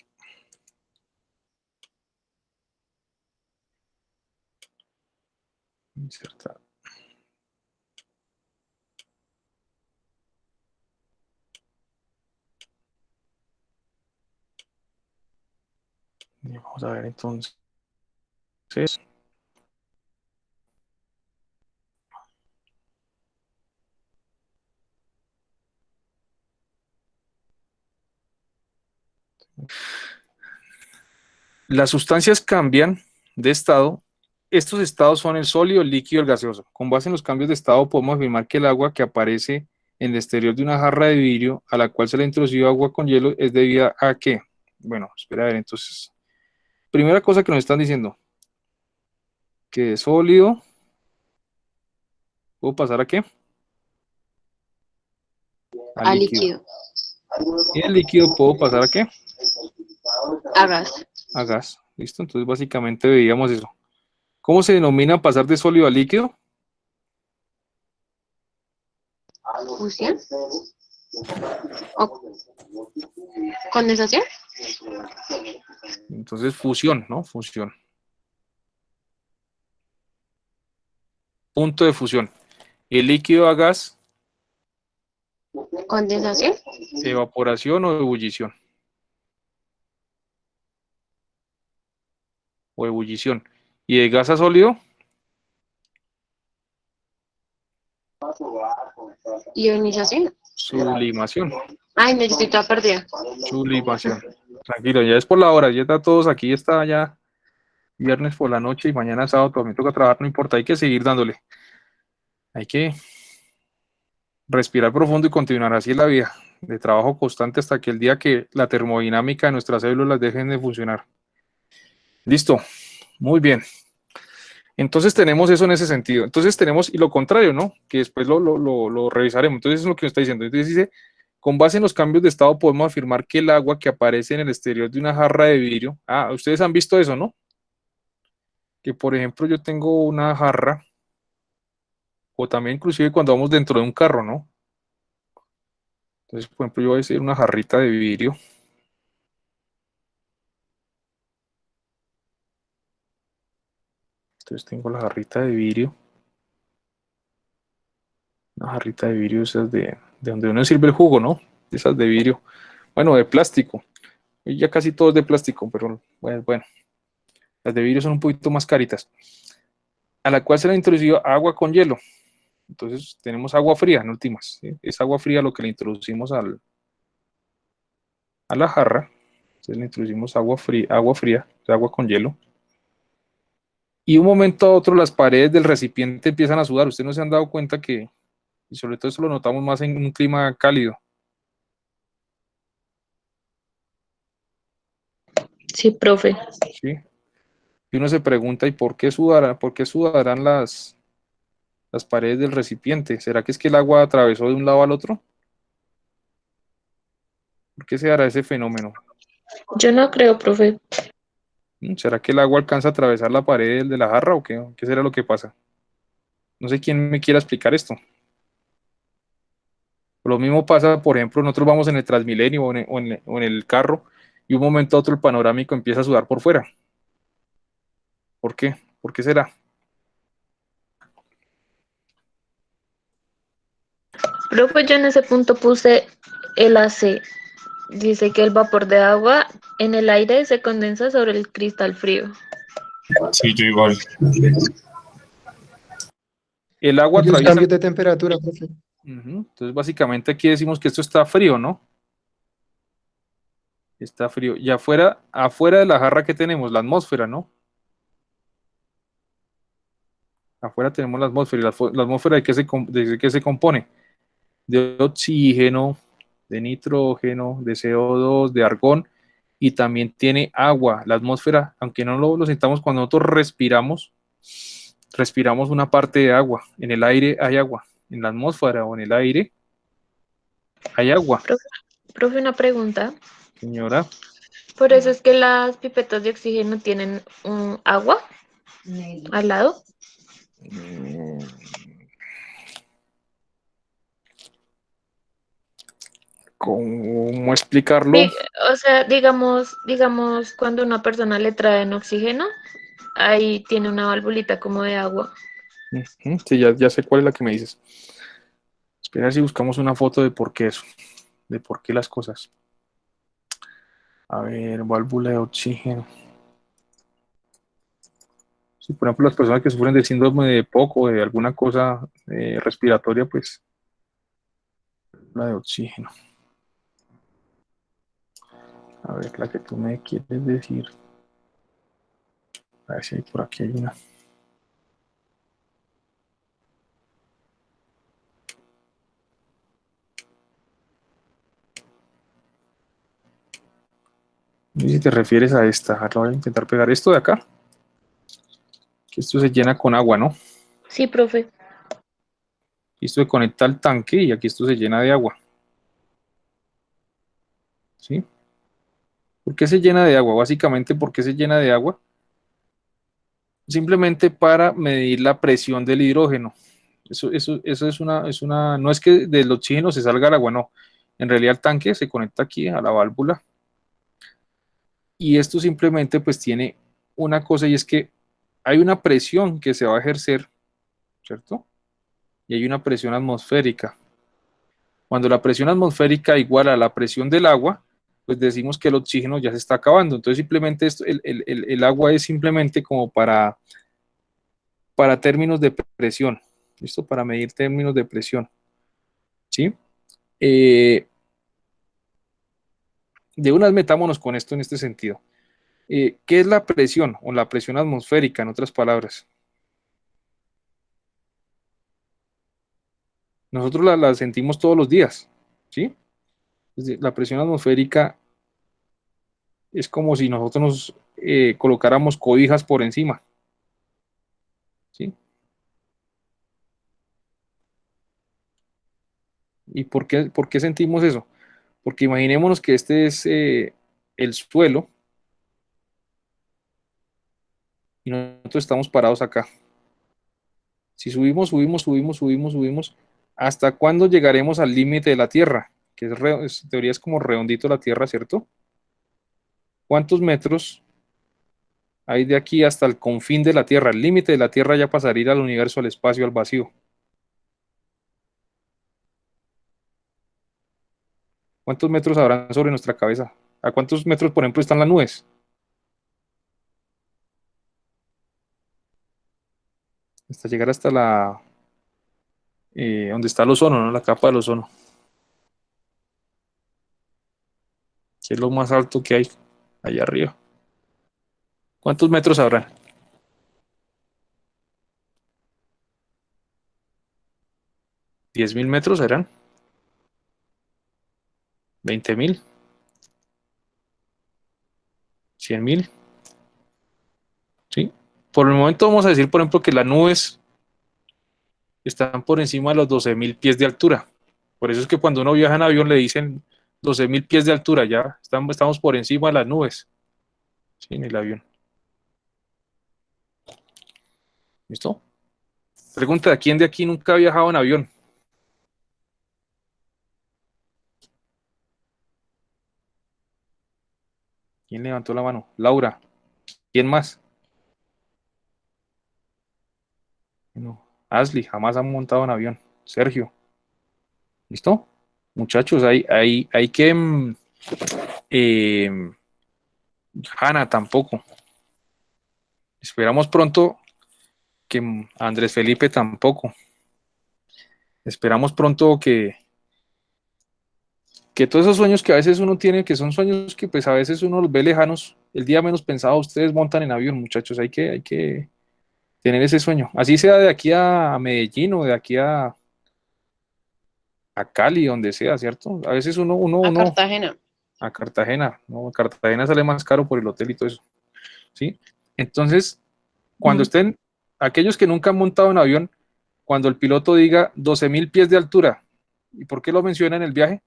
S1: Insertar. Y vamos a ver entonces. Las sustancias cambian de estado. Estos estados son el sólido, el líquido y el gaseoso. Con base en los cambios de estado podemos afirmar que el agua que aparece en el exterior de una jarra de vidrio a la cual se le ha introducido agua con hielo es debida a ¿qué? Bueno, espera a ver, entonces. Primera cosa que nos están diciendo. que de sólido puedo pasar ¿a qué? A
S6: A
S1: líquido.
S6: líquido.
S1: Y el líquido puedo pasar ¿a qué?
S6: A gas.
S1: A gas. ¿Listo? Entonces básicamente veíamos eso. ¿Cómo se denomina pasar de sólido a líquido?
S6: Fusión. O condensación.
S1: Entonces fusión, ¿no? Fusión. Punto de fusión. El líquido a gas,
S6: Condensación.
S1: evaporación o ebullición. O ebullición. Y de gas a sólido,
S6: Ionización.
S1: sublimación.
S6: Ay, no, yo estoy toda perdida.
S1: Sublimación. Tranquilo, ya es por la hora, ya está todos aquí, está ya viernes por la noche y mañana sábado también toca trabajar, no importa, hay que seguir dándole. Hay que respirar profundo y continuar, así es la vida, de trabajo constante hasta que el día que la termodinámica de nuestras células dejen de funcionar. Listo, muy bien. Entonces tenemos eso en ese sentido. Entonces tenemos, y lo contrario, ¿no? Que después lo revisaremos. Entonces es lo que nos está diciendo. Entonces dice, con base en los cambios de estado podemos afirmar que el agua que aparece en el exterior de una jarra de vidrio, ustedes han visto eso, ¿no? Que por ejemplo yo tengo una jarra, o también inclusive cuando vamos dentro de un carro, ¿no? Entonces, por ejemplo, yo voy a decir una jarrita de vidrio. Entonces tengo la jarrita de vidrio. Una jarrita de vidrio, esas de donde uno sirve el jugo, ¿no? Esas de vidrio. Bueno, de plástico. Ya casi todo es de plástico, pero bueno, las de vidrio son un poquito más caritas. A la cual se le ha introducido agua con hielo. Entonces tenemos agua fría en últimas, ¿sí? Es agua fría lo que le introducimos a la jarra. Entonces le introducimos agua fría, o sea, agua con hielo. Y un momento a otro las paredes del recipiente empiezan a sudar. Ustedes no se han dado cuenta que, y sobre todo eso lo notamos más en un clima cálido.
S2: Sí, profe.
S1: ¿Sí? Y uno se pregunta, ¿y por qué sudarán las paredes del recipiente? ¿Será que es que el agua atravesó de un lado al otro? ¿Por qué se dará ese fenómeno?
S2: Yo no creo, profe.
S1: ¿Será que el agua alcanza a atravesar la pared de la jarra o qué? ¿Qué será lo que pasa? No sé quién me quiera explicar esto. Lo mismo pasa, por ejemplo, nosotros vamos en el Transmilenio o en el carro y un momento a otro el panorámico empieza a sudar por fuera. ¿Por qué? ¿Por qué será?
S2: Profe, yo en ese punto puse el AC. Dice que el vapor de agua en el aire se condensa sobre el cristal frío.
S3: Sí, yo igual.
S1: El agua
S4: Y los
S1: atraviesa.
S4: cambios de temperatura, profe.
S1: Entonces, básicamente aquí decimos que esto está frío, ¿no? Está frío. Y afuera de la jarra que tenemos, la atmósfera, ¿no? Afuera tenemos la atmósfera. ¿Y la atmósfera de qué se compone? De oxígeno, de nitrógeno, de CO2, de argón y también tiene agua. La atmósfera, aunque no lo sintamos cuando nosotros respiramos una parte de agua. En el aire hay agua. En la atmósfera o en el aire hay agua.
S2: Profe, una pregunta.
S1: Señora,
S2: Por eso es que las pipetas de oxígeno tienen un agua al lado.
S1: ¿cómo explicarlo?
S2: O sea, digamos, cuando una persona le traen oxígeno, ahí tiene una valvulita como de agua.
S1: Sí, ya sé cuál es la que me dices. Espera si buscamos una foto de por qué eso, de por qué las cosas. A ver, válvula de oxígeno. Si por ejemplo las personas que sufren de síndrome de POC o de alguna cosa respiratoria, pues la de oxígeno. A ver, la que tú me quieres decir. A ver si hay por aquí hay una. No sé si te refieres a esta. Ahora voy a intentar pegar esto de acá. Ok. Esto se llena con agua, ¿no?
S2: Sí, profe.
S1: Esto se conecta al tanque y aquí esto se llena de agua. ¿Sí? ¿Por qué se llena de agua? Básicamente, ¿por qué se llena de agua? Simplemente para medir la presión del hidrógeno. Eso no es que del oxígeno se salga el agua, no. En realidad el tanque se conecta aquí a la válvula y esto simplemente pues tiene una cosa y es que hay una presión que se va a ejercer, ¿cierto? Y hay una presión atmosférica. Cuando la presión atmosférica iguala a la presión del agua, pues decimos que el oxígeno ya se está acabando. Entonces simplemente esto, el agua es simplemente como para términos de presión, ¿listo? Para medir términos de presión, ¿sí? De unas metámonos con esto en este sentido. ¿Qué es la presión o la presión atmosférica, en otras palabras? Nosotros la sentimos todos los días, ¿sí? La presión atmosférica es como si nosotros nos colocáramos cobijas por encima, ¿sí? ¿Y por qué sentimos eso? Porque imaginémonos que este es el suelo y nosotros estamos parados acá. Si subimos, subimos, subimos, subimos, subimos, ¿hasta cuándo llegaremos al límite de la Tierra? Que en teoría es como redondito la Tierra, ¿cierto? ¿Cuántos metros hay de aquí hasta el confín de la Tierra? El límite de la Tierra ya para salir al universo, al espacio, al vacío. ¿Cuántos metros habrán sobre nuestra cabeza? ¿A cuántos metros, por ejemplo, están las nubes? Hasta llegar hasta donde está el ozono, ¿no? La capa del ozono. Que es lo más alto que hay allá arriba. ¿Cuántos metros habrán? 10.000 metros serán. 20.000. 100.000. ¿Sí? Por el momento vamos a decir, por ejemplo, que las nubes están por encima de los 12.000 pies de altura. Por eso es que cuando uno viaja en avión le dicen 12.000 pies de altura, ya estamos por encima de las nubes, ¿sí? En el avión. ¿Listo? Pregunta, ¿quién de aquí nunca ha viajado en avión? ¿Quién levantó la mano? Laura. ¿Quién más? No. Ashley, jamás han montado en avión. Sergio. ¿Listo? Muchachos, hay que... Hanna tampoco. Esperamos pronto que Andrés Felipe tampoco. Esperamos pronto que todos esos sueños que a veces uno tiene, que son sueños que pues a veces uno los ve lejanos, el día menos pensado, ustedes montan en avión, muchachos, hay que tener ese sueño. Así sea de aquí a Medellín o de aquí a Cali, donde sea, ¿cierto? A veces
S6: A Cartagena.
S1: A Cartagena, ¿no? Cartagena sale más caro por el hotel y todo eso, ¿sí? Entonces, cuando estén, aquellos que nunca han montado en avión, cuando el piloto diga 12.000 pies de altura, ¿y por qué lo menciona en el viaje?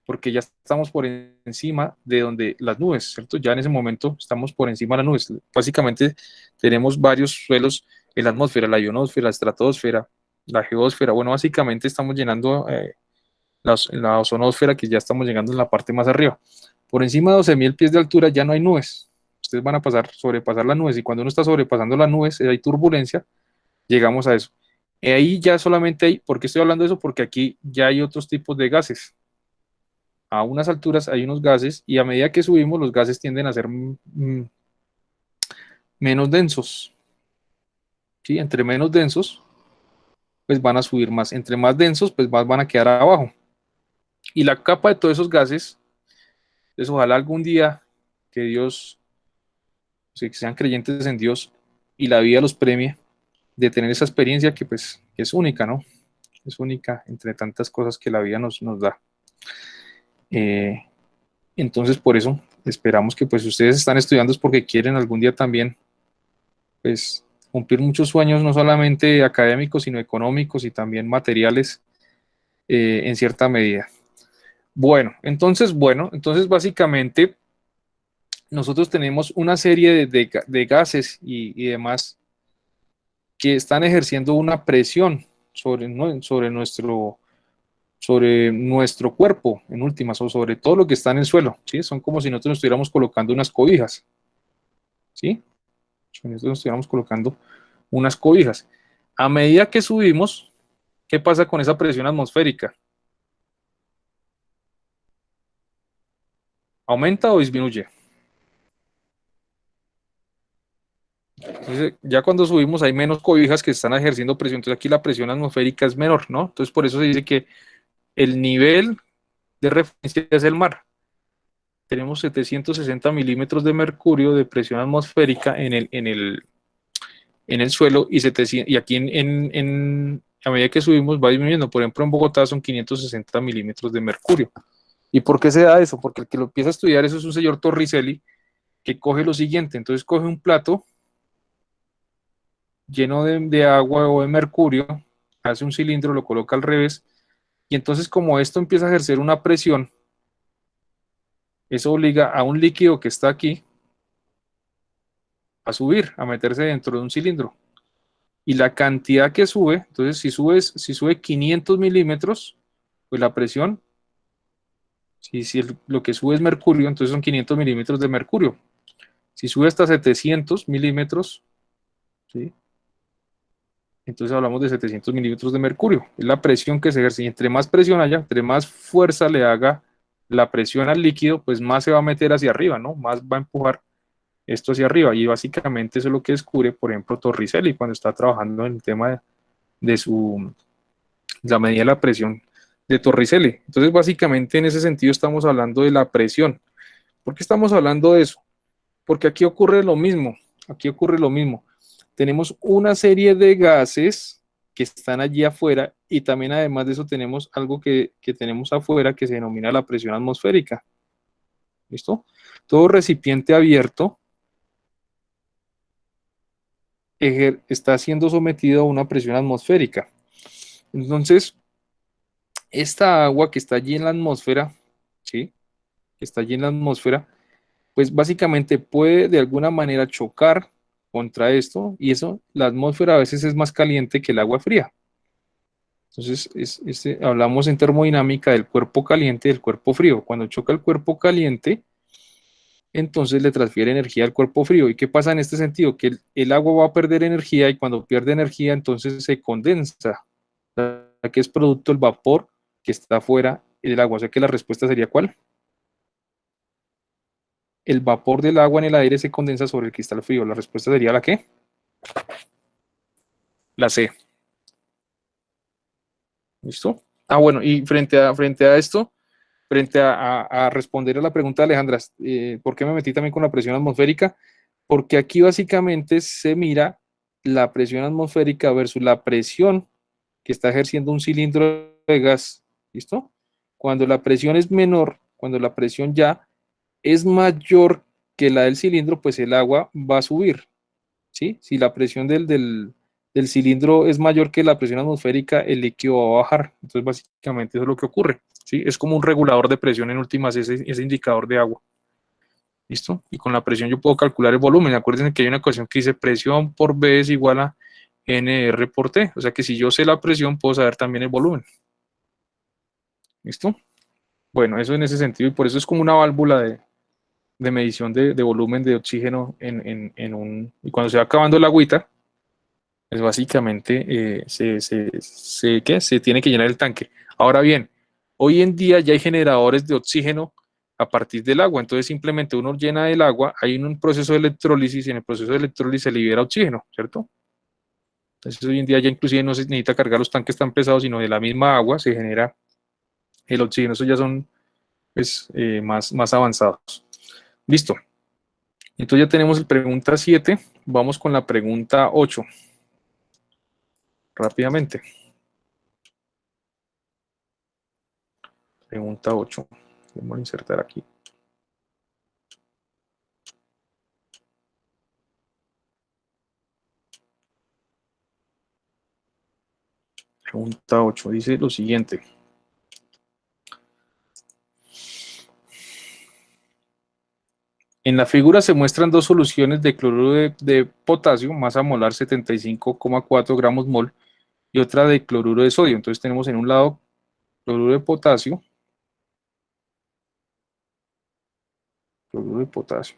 S1: Porque ya estamos por encima de donde las nubes, ¿cierto? Ya en ese momento estamos por encima de las nubes. Básicamente tenemos varios suelos en la atmósfera, la ionosfera, la estratosfera, la geósfera. Bueno, básicamente estamos llenando la ozonosfera, que ya estamos llegando en la parte más arriba. Por encima de 12.000 pies de altura ya no hay nubes. Ustedes van a sobrepasar las nubes y cuando uno está sobrepasando las nubes, hay turbulencia, llegamos a eso. Ahí ya solamente hay, ¿por qué estoy hablando de eso? Porque aquí ya hay otros tipos de gases. A unas alturas hay unos gases y a medida que subimos los gases tienden a ser menos densos. ¿Sí? Entre menos densos, pues van a subir más. Entre más densos, pues más van a quedar abajo. Y la capa de todos esos gases, pues ojalá algún día que Dios, o sea, que sean creyentes en Dios y la vida los premie de tener esa experiencia que pues que es única, ¿no? Es única entre tantas cosas que la vida nos da. Entonces, por eso esperamos que pues ustedes están estudiando es porque quieren algún día también, pues, cumplir muchos sueños, no solamente académicos, sino económicos y también materiales en cierta medida. Bueno, entonces básicamente nosotros tenemos una serie de gases y demás que están ejerciendo una presión sobre nuestro cuerpo, en últimas, o sobre todo lo que está en el suelo, ¿sí? Son como si nosotros nos estuviéramos colocando unas cobijas, ¿sí? Si nosotros nos estuviéramos colocando unas cobijas. A medida que subimos, ¿qué pasa con esa presión atmosférica? ¿Aumenta o disminuye? Entonces, ya cuando subimos hay menos cobijas que están ejerciendo presión, entonces aquí la presión atmosférica es menor, ¿no? Entonces por eso se dice que el nivel de referencia es el mar. Tenemos 760 milímetros de mercurio de presión atmosférica en el suelo y aquí a medida que subimos va disminuyendo. Por ejemplo, en Bogotá son 560 milímetros de mercurio. ¿Y por qué se da eso? Porque el que lo empieza a estudiar eso es un señor Torricelli que coge lo siguiente. Entonces coge un plato lleno de agua o de mercurio, hace un cilindro, lo coloca al revés, y entonces como esto empieza a ejercer una presión, eso obliga a un líquido que está aquí a subir, a meterse dentro de un cilindro. Y la cantidad que sube, entonces si sube 500 milímetros, pues la presión, si lo que sube es mercurio, entonces son 500 milímetros de mercurio. Si sube hasta 700 milímetros, ¿sí? Entonces hablamos de 700 milímetros de mercurio. Es la presión que se ejerce. Y entre más presión haya, entre más fuerza le haga la presión al líquido, pues más se va a meter hacia arriba, ¿no? Más va a empujar esto hacia arriba. Y básicamente eso es lo que descubre, por ejemplo, Torricelli cuando está trabajando en el tema de la medida de la presión de Torricelli. Entonces, básicamente en ese sentido estamos hablando de la presión. ¿Por qué estamos hablando de eso? Porque aquí ocurre lo mismo. Aquí ocurre lo mismo. Tenemos una serie de gases que están allí afuera y también además de eso tenemos algo que tenemos afuera que se denomina la presión atmosférica. ¿Listo? Todo recipiente abierto está siendo sometido a una presión atmosférica. Entonces, esta agua que está allí en la atmósfera, ¿sí? Que está allí en la atmósfera, pues básicamente puede de alguna manera chocar contra esto y eso, la atmósfera a veces es más caliente que el agua fría. Entonces, hablamos en termodinámica del cuerpo caliente y del cuerpo frío. Cuando choca el cuerpo caliente, entonces le transfiere energía al cuerpo frío. ¿Y qué pasa en este sentido? Que el agua va a perder energía y cuando pierde energía, entonces se condensa, que es producto del vapor que está fuera del agua. O sea que la respuesta sería ¿cuál? El vapor del agua en el aire se condensa sobre el cristal frío. La respuesta sería ¿la qué? La C. ¿Listo? Ah, bueno, y frente a esto, frente a responder a la pregunta de Alejandra, ¿por qué me metí también con la presión atmosférica? Porque aquí básicamente se mira la presión atmosférica versus la presión que está ejerciendo un cilindro de gas. ¿Listo? Cuando la presión es menor, cuando la presión ya es mayor que la del cilindro, pues el agua va a subir. ¿Sí? Si la presión del cilindro es mayor que la presión atmosférica, el líquido va a bajar. Entonces, básicamente eso es lo que ocurre. ¿Sí? Es como un regulador de presión en últimas, ese indicador de agua. ¿Listo? Y con la presión yo puedo calcular el volumen. Acuérdense que hay una ecuación que dice presión por B es igual a NR por T. O sea que si yo sé la presión, puedo saber también el volumen. ¿Listo? Bueno, eso en ese sentido. Y por eso es como una válvula de medición de volumen de oxígeno y cuando se va acabando la agüita, pues básicamente se tiene que llenar el tanque. Ahora bien, hoy en día ya hay generadores de oxígeno a partir del agua, entonces simplemente uno llena el agua, hay un proceso de electrólisis y en el proceso de electrólisis se libera oxígeno, ¿cierto? Entonces hoy en día ya inclusive no se necesita cargar los tanques tan pesados, sino de la misma agua se genera el oxígeno, eso ya son pues, más avanzados. Listo. Entonces ya tenemos la pregunta 7, vamos con la pregunta 8. Rápidamente. Pregunta 8. Vamos a insertar aquí. Pregunta 8 dice lo siguiente. En la figura se muestran dos soluciones de cloruro de potasio, masa molar 75,4 gramos mol, y otra de cloruro de sodio. Entonces tenemos en un lado cloruro de potasio, cloruro de potasio.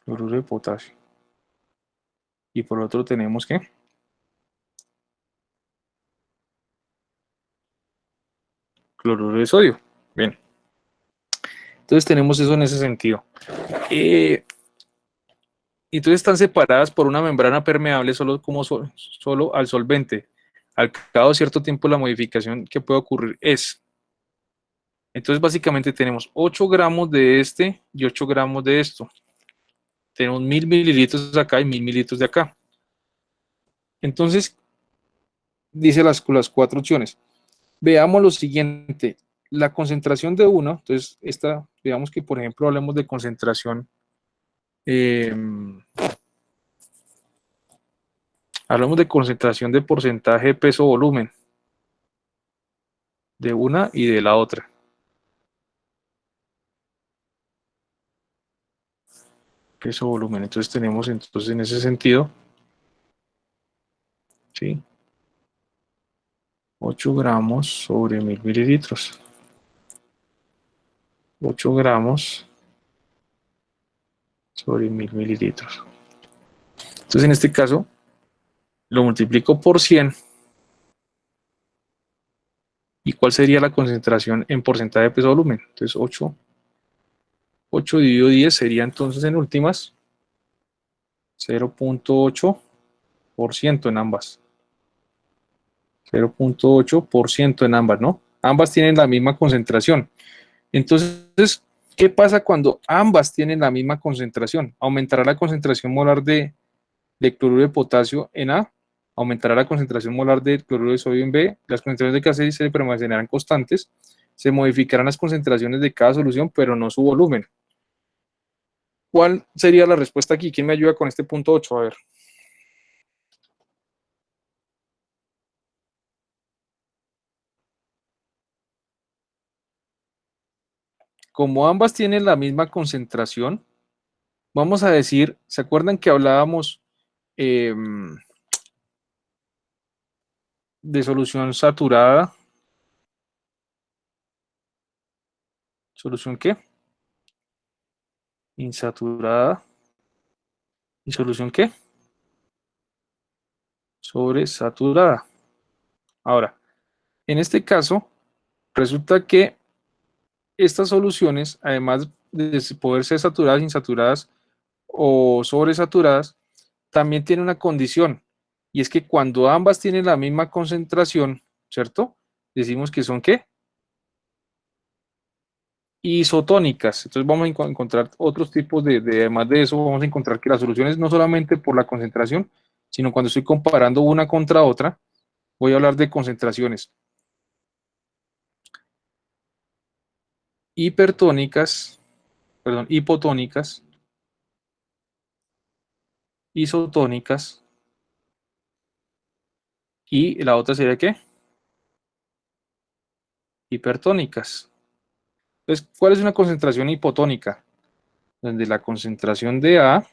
S1: Cloruro de potasio. Y por otro tenemos ¿qué? Cloruro de sodio. Bien. Entonces tenemos eso en ese sentido. Entonces están separadas por una membrana permeable solo al solvente. Al cabo de cierto tiempo la modificación que puede ocurrir es. Entonces básicamente tenemos 8 gramos de este y 8 gramos de esto. Tenemos 1000 mililitros de acá y 1000 mililitros de acá. Entonces, dice las 4 opciones. Veamos lo siguiente. La concentración de uno, entonces, veamos que por ejemplo hablemos de concentración. Hablamos de concentración de porcentaje de peso-volumen. De una y de la otra. Peso-volumen. Entonces tenemos en ese sentido. ¿Sí? 8 gramos sobre 1000 mililitros. 8 gramos sobre 1000 mililitros. Entonces, en este caso, lo multiplico por 100. ¿Y cuál sería la concentración en porcentaje de peso-volumen? Entonces, 8 dividido 10 sería entonces en últimas 0.8% en ambas. 0.8% en ambas, ¿no? Ambas tienen la misma concentración. Entonces, ¿qué pasa cuando ambas tienen la misma concentración? Aumentará la concentración molar de cloruro de potasio en A, aumentará la concentración molar de cloruro de sodio en B, las concentraciones de K6 se permanecerán constantes, se modificarán las concentraciones de cada solución, pero no su volumen. ¿Cuál sería la respuesta aquí? ¿Quién me ayuda con este punto 8? A ver. Como ambas tienen la misma concentración, vamos a decir, ¿se acuerdan que hablábamos de solución saturada? ¿Solución qué? Insaturada. ¿Y solución qué? Sobresaturada. Ahora, en este caso, resulta que estas soluciones, además de poder ser saturadas, insaturadas o sobresaturadas, también tienen una condición, y es que cuando ambas tienen la misma concentración, ¿cierto? Decimos que son ¿qué? Isotónicas. Entonces vamos a encontrar otros tipos además de eso, vamos a encontrar que las soluciones no solamente por la concentración, sino cuando estoy comparando una contra otra, voy a hablar de concentraciones hipotónicas, isotónicas, y la otra sería ¿qué? Hipertónicas. Entonces, ¿cuál es una concentración hipotónica? Donde la concentración de A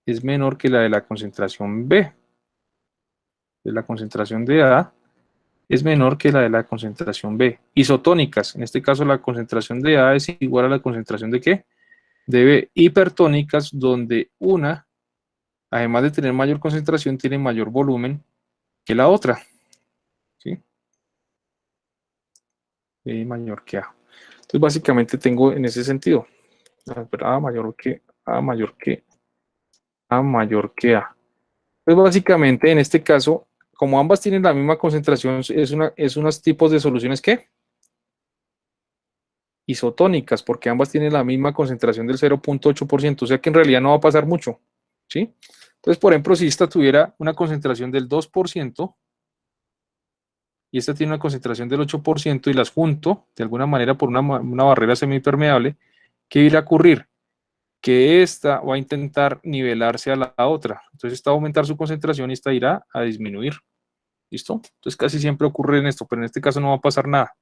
S1: es menor que la de la concentración B. La concentración de A es menor que la de la concentración B. Isotónicas, en este caso la concentración de A es igual a la concentración de ¿qué? De B. Hipertónicas, donde una, además de tener mayor concentración, tiene mayor volumen que la otra. ¿Sí? B mayor que A. Entonces, básicamente tengo en ese sentido. A mayor que A mayor que A mayor que A. Entonces, básicamente, en este caso, como ambas tienen la misma concentración, es unos tipos de soluciones ¿qué? Isotónicas, porque ambas tienen la misma concentración del 0.8%, o sea que en realidad no va a pasar mucho, ¿sí? Entonces, por ejemplo, si esta tuviera una concentración del 2%, y esta tiene una concentración del 8% y las junto de alguna manera por una barrera semipermeable, ¿qué irá a ocurrir? Que esta va a intentar nivelarse a la otra. Entonces esta va a aumentar su concentración y esta irá a disminuir. ¿Listo? Entonces casi siempre ocurre en esto, pero en este caso no va a pasar nada.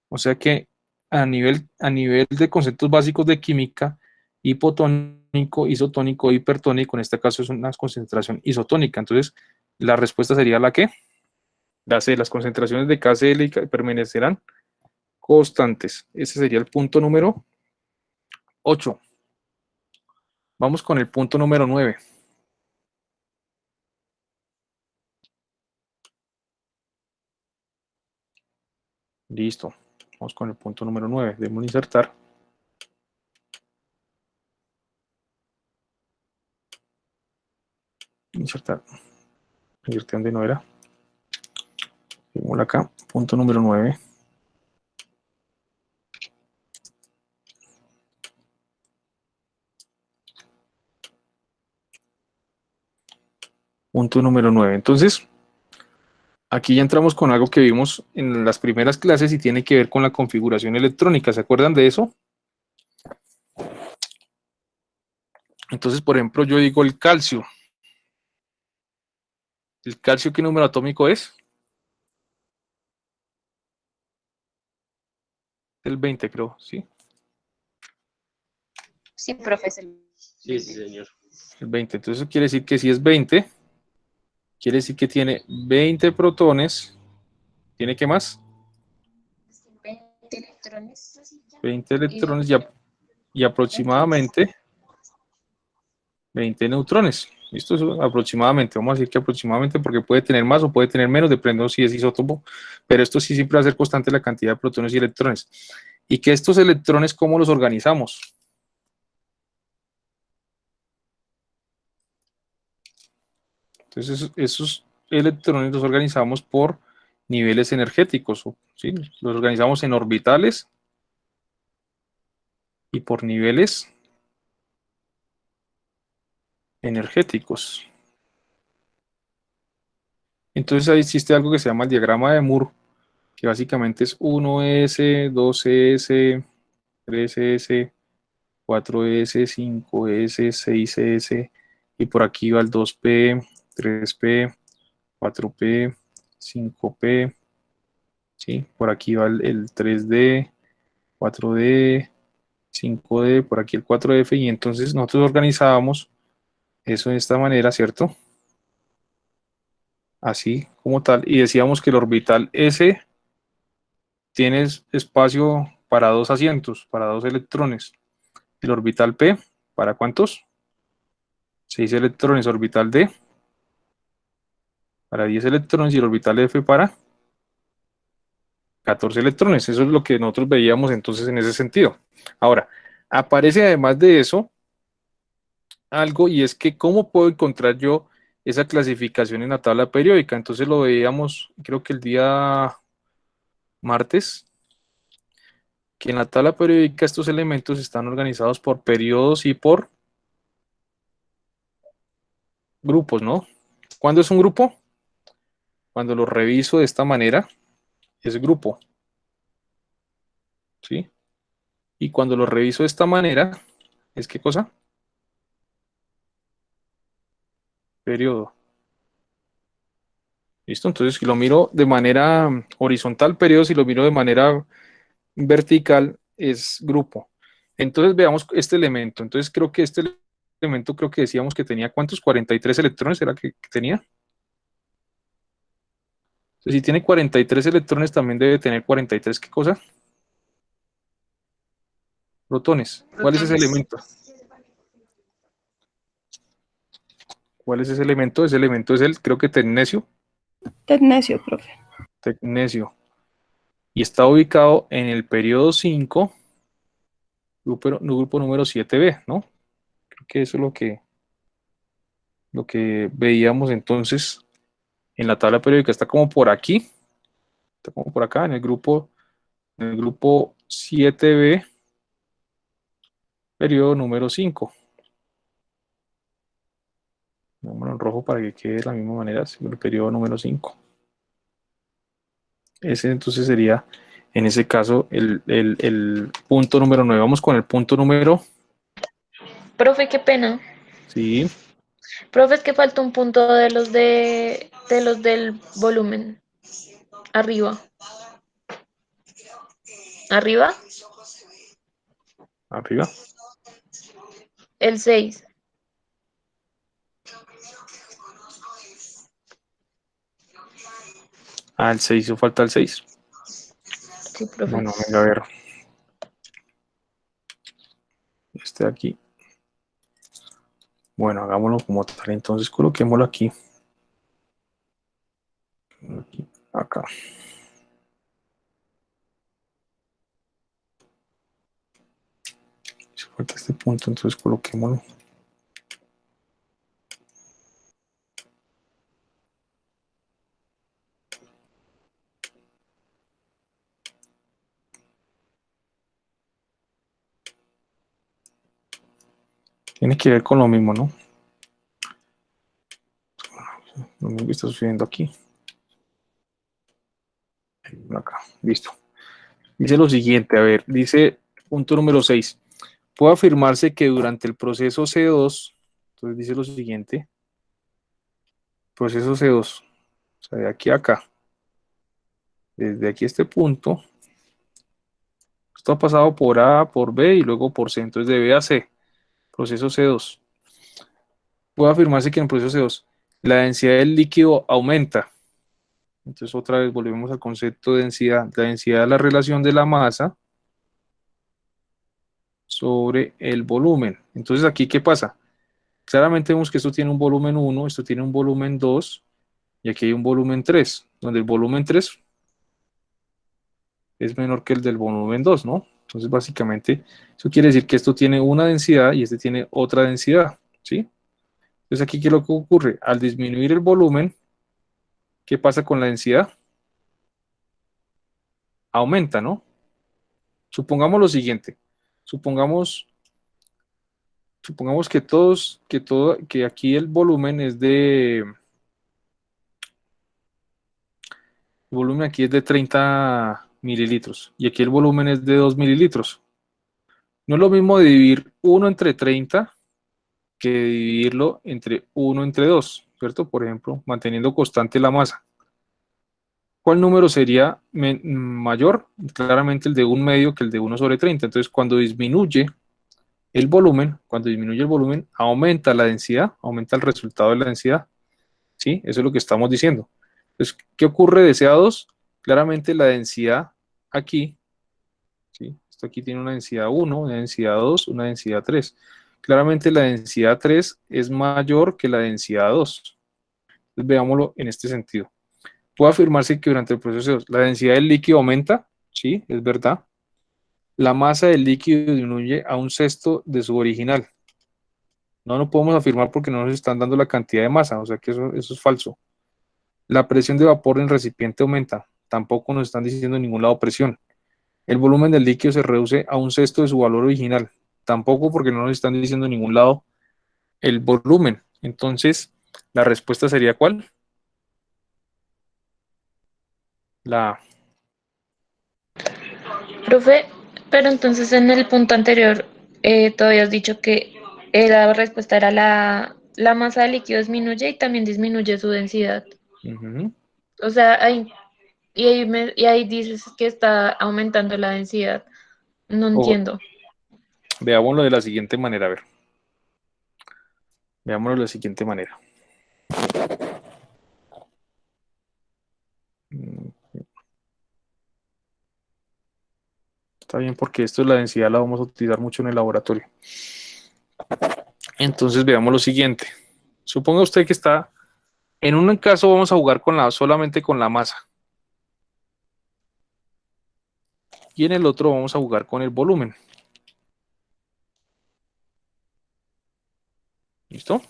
S1: O sea que a nivel de conceptos básicos de química, hipotónico, isotónico, hipertónico, en este caso es una concentración isotónica. Entonces la respuesta sería la que, la C, las concentraciones de KCl permanecerán constantes. Ese sería el punto número 8. Vamos con el punto número 9. Listo. Vamos con el punto número 9. Debemos insertar. Insertar. Insertar donde no era. Seguimos acá. Punto número 9. Punto número 9. Entonces, aquí ya entramos con algo que vimos en las primeras clases y tiene que ver con la configuración electrónica. ¿Se acuerdan de eso? Entonces, por ejemplo, yo digo el calcio. ¿El calcio qué número atómico es? El 20, creo, ¿sí?
S6: Sí, profesor.
S7: Sí, sí, señor.
S1: El 20. Entonces, eso quiere decir que si es 20, quiere decir que tiene 20 protones. ¿Tiene qué más?
S6: 20 electrones.
S1: 20 electrones y aproximadamente 20 neutrones. ¿Listo? Eso aproximadamente. Vamos a decir que aproximadamente porque puede tener más o puede tener menos, dependiendo si es isótopo. Pero esto sí siempre va a ser constante la cantidad de protones y electrones. Y que estos electrones, ¿cómo los organizamos? Entonces, esos electrones los organizamos por niveles energéticos, ¿sí? Los organizamos en orbitales y por niveles energéticos. Entonces ahí existe algo que se llama el diagrama de Moore, que básicamente es 1s, 2s, 3s, 4s, 5s, 6s, y por aquí va el 2p, 3p, 4p, 5p, ¿sí? Por aquí va el 3d, 4d, 5d, por aquí el 4f, y entonces nosotros organizábamos eso de esta manera, ¿cierto? Así como tal, y decíamos que el orbital S tiene espacio para 2 asientos, para 2 electrones. El orbital P, ¿para cuántos? 6 electrones. Orbital D, para 10 electrones. Y el orbital F para 14 electrones. Eso es lo que nosotros veíamos entonces en ese sentido. Ahora, aparece además de eso algo, y es que ¿cómo puedo encontrar yo esa clasificación en la tabla periódica? Entonces lo veíamos, creo que el día martes, que en la tabla periódica estos elementos están organizados por periodos y por grupos, ¿no? ¿Cuándo es un grupo? Cuando lo reviso de esta manera, es grupo, ¿sí? Y cuando lo reviso de esta manera, ¿es qué cosa? Periodo. ¿Listo? Entonces, si lo miro de manera horizontal, periodo, si lo miro de manera vertical, es grupo. Entonces, veamos este elemento. Entonces, creo que este elemento, creo que decíamos que tenía, ¿cuántos? 43 electrones, ¿era que tenía? Entonces, si tiene 43 electrones, también debe tener 43, ¿qué cosa? Protones. ¿Cuál es ese elemento? ¿Cuál es ese elemento? Ese elemento es el, creo que tecnecio.
S5: Tecnecio, profe.
S1: Tecnecio. Y está ubicado en el periodo 5, grupo número 7b, ¿no? Creo que eso es lo que veíamos entonces en la tabla periódica. Está como por aquí, está como por acá, en el grupo 7b, periodo número 5. Número en rojo para que quede de la misma manera, el periodo número 5. Ese entonces sería, en ese caso, el punto número 9. Vamos con el punto número,
S2: Profe, qué pena.
S1: sí,
S2: Profe, es que falta un punto de los del volumen. Arriba. Arriba,
S1: arriba.
S2: el 6.
S1: Ah, el 6, hizo falta el 6.
S2: Sí, profe.
S1: Bueno, venga a ver. Este de aquí. Bueno, hagámoslo como tal. Entonces coloquémoslo aquí. Aquí, acá. Hizo falta este punto, entonces coloquémoslo. Tiene que ver con lo mismo, ¿no? Lo mismo que está sucediendo aquí. Acá, listo. Dice lo siguiente, a ver, dice punto número 6. Puede afirmarse que durante el proceso C2, entonces dice lo siguiente, proceso C2, o sea, de aquí a acá, desde aquí a este punto, esto ha pasado por A, por B y luego por C, entonces de B a C, proceso C2. Puede afirmarse que en el proceso C2 la densidad del líquido aumenta. Entonces otra vez volvemos al concepto de densidad. La densidad es la relación de la masa sobre el volumen. Entonces aquí, ¿qué pasa? Claramente vemos que esto tiene un volumen 1, esto tiene un volumen 2 y aquí hay un volumen 3, donde el volumen 3 es menor que el del volumen 2, ¿no? Entonces básicamente eso quiere decir que esto tiene una densidad y este tiene otra densidad, ¿sí? Entonces aquí, ¿qué es lo que ocurre? Al disminuir el volumen, ¿qué pasa con la densidad? Aumenta, ¿no? Supongamos lo siguiente, supongamos, supongamos que aquí el volumen es el volumen aquí es de 30 mililitros y aquí el volumen es de 2 mililitros. No es lo mismo dividir 1 entre 30 que dividirlo entre 1 entre 2, ¿cierto? Por ejemplo, manteniendo constante la masa. ¿Cuál número sería mayor? Claramente el de 1 medio que el de 1 sobre 30. Entonces, cuando disminuye el volumen, aumenta la densidad, aumenta el resultado de la densidad. ¿Sí? Eso es lo que estamos diciendo. Entonces, ¿qué ocurre de CA2? Claramente la densidad aquí, ¿sí? Esto aquí tiene una densidad 1, una densidad 2, una densidad 3. Claramente la densidad 3 es mayor que la densidad 2. Entonces, veámoslo en este sentido. Puede afirmarse que durante el proceso la densidad del líquido aumenta, sí, es verdad. La masa del líquido disminuye a un sexto de su original. No lo podemos afirmar porque no nos están dando la cantidad de masa, o sea que eso es falso. La presión de vapor en el recipiente aumenta. Tampoco nos están diciendo en ningún lado presión. El volumen del líquido se reduce a un sexto de su valor original. Tampoco porque no nos están diciendo en ningún lado el volumen. Entonces, la respuesta sería ¿cuál? La A.
S2: Profe, pero entonces en el punto anterior tú habías dicho que la respuesta era la masa de líquido disminuye y también disminuye su densidad.
S1: Ujú.
S2: O sea, y ahí dices que está aumentando la densidad. No
S1: O
S2: entiendo.
S1: veámoslo de la siguiente manera, a ver. Veámoslo de la siguiente manera. Mm, Está bien porque esto de la densidad la vamos a utilizar mucho en el laboratorio. Entonces veamos lo siguiente. Suponga usted que está, en un caso vamos a jugar solamente con la masa y en el otro vamos a jugar con el volumen. ¿Listo?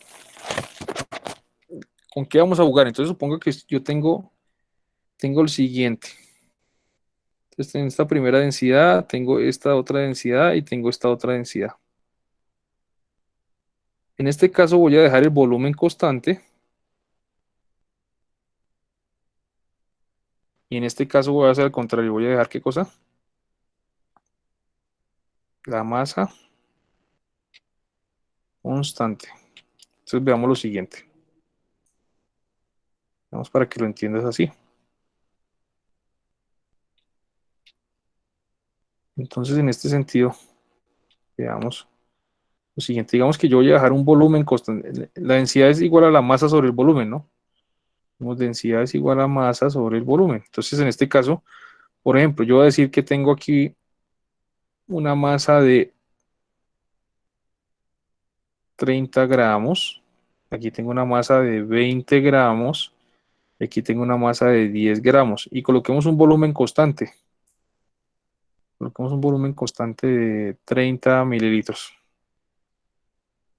S1: ¿Con qué vamos a jugar? Entonces supongo que yo tengo el siguiente. Entonces en esta primera densidad tengo esta otra densidad y tengo esta otra densidad. En este caso voy a dejar el volumen constante Y en este caso voy a hacer al contrario, voy a dejar ¿qué cosa? La masa constante. Entonces veamos lo siguiente. Vamos para que lo entiendas así. Entonces en este sentido, veamos lo siguiente. Digamos que yo voy a dejar un volumen constante. La densidad es igual a la masa sobre el volumen, ¿no? Densidad es igual a masa sobre el volumen. Entonces en este caso, por ejemplo, yo voy a decir que tengo aquí una masa de 30 gramos. Aquí tengo una masa de 20 gramos. Aquí tengo una masa de 10 gramos. Y coloquemos un volumen constante. Coloquemos un volumen constante de 30 mililitros.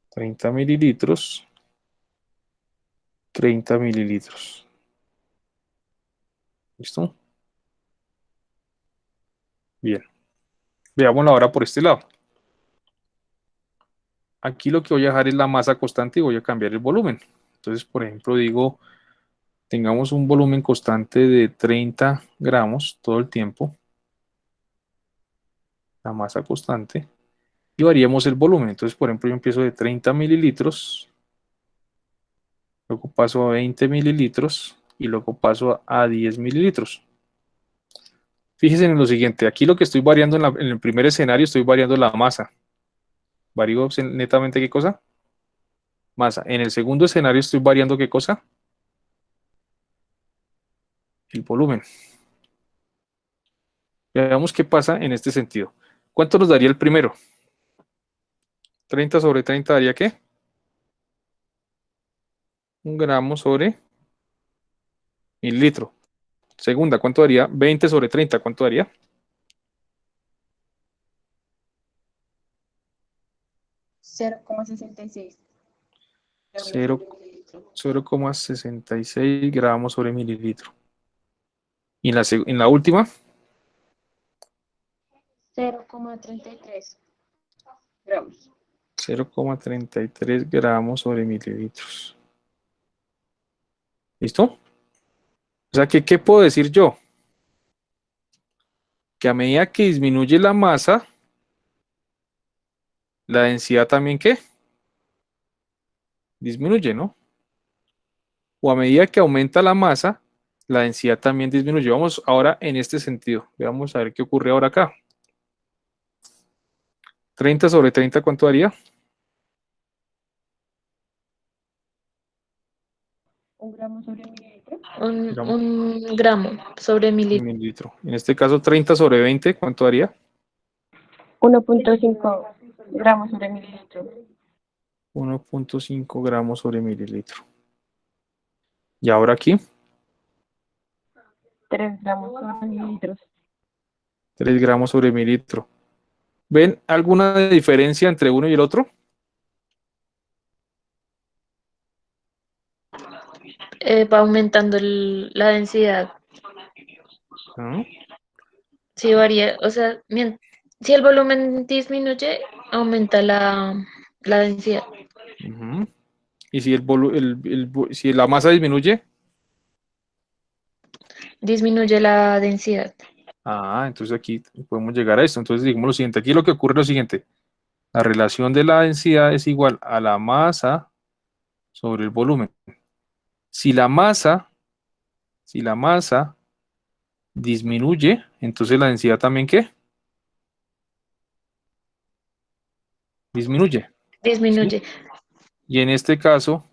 S1: 30 mililitros. 30 mililitros. ¿Listo? Bien. Veámoslo ahora por este lado. Aquí lo que voy a dejar es la masa constante y voy a cambiar el volumen. Entonces, por ejemplo, digo, tengamos un volumen constante de 30 gramos todo el tiempo. La masa constante. Y variemos el volumen. Entonces, por ejemplo, yo empiezo de 30 mililitros. Luego paso a 20 mililitros. Y luego paso a 10 mililitros. Fíjense en lo siguiente. Aquí lo que estoy variando en el primer escenario, estoy variando la masa. ¿Varío netamente qué cosa? Masa. En el segundo escenario estoy variando qué cosa? El volumen. Veamos qué pasa en este sentido. ¿Cuánto nos daría el primero? 30 sobre 30 daría ¿qué? 1 gramo sobre mililitro. Segunda, ¿cuánto daría? 20 sobre 30, ¿cuánto daría?
S6: 0,66.
S1: 0,66 gramos sobre mililitro. Y en la última,
S6: 0,33 gramos.
S1: 0,33 gramos sobre mililitros. ¿Listo? O sea, que, ¿qué puedo decir yo? Que a medida que disminuye la masa, la densidad también, ¿qué? Disminuye, ¿no? O a medida que aumenta la masa, la densidad también disminuye. Vamos ahora en este sentido. Veamos a ver qué ocurre ahora acá. 30 sobre 30, ¿cuánto daría?
S6: 1 gramo sobre mililitro.
S2: Un gramo sobre mililitro.
S1: Mililitro. En este caso, 30 sobre 20, ¿cuánto daría?
S6: 1,5 gramos sobre mililitro.
S1: 1,5 gramos sobre mililitro. Y ahora aquí,
S6: 3 gramos sobre mililitros.
S1: 3 gramos sobre mililitro. ¿Ven alguna diferencia entre uno y el otro?
S2: Va aumentando la densidad.
S1: ¿Ah?
S2: Sí, varía. O sea, si el volumen disminuye, aumenta la densidad.
S1: Ujú. Y si, si la masa disminuye,
S2: Disminuye la densidad.
S1: entonces aquí podemos llegar a esto. Entonces, digamos lo siguiente. Aquí lo que ocurre es lo siguiente. La relación de la densidad es igual a la masa sobre el volumen. Si la masa, si la masa disminuye, entonces la densidad también ¿qué? Disminuye. ¿Sí?
S2: Disminuye.
S1: Y en este caso,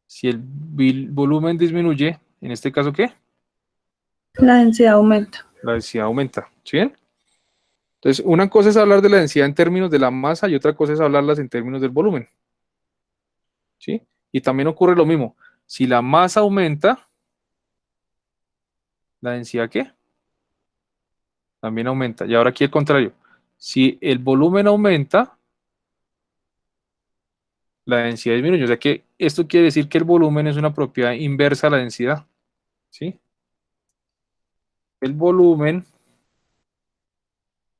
S1: si el volumen disminuye, en este caso ¿qué?
S5: La densidad aumenta.
S1: La densidad aumenta. ¿Sí bien? Entonces, una cosa es hablar de la densidad en términos de la masa y otra cosa es hablarlas en términos del volumen. ¿Sí? Y también ocurre lo mismo. Si la masa aumenta, ¿la densidad qué? También aumenta. Y ahora aquí al contrario. Si el volumen aumenta, la densidad disminuye. O sea que esto quiere decir que el volumen es una propiedad inversa a la densidad. ¿Sí? El volumen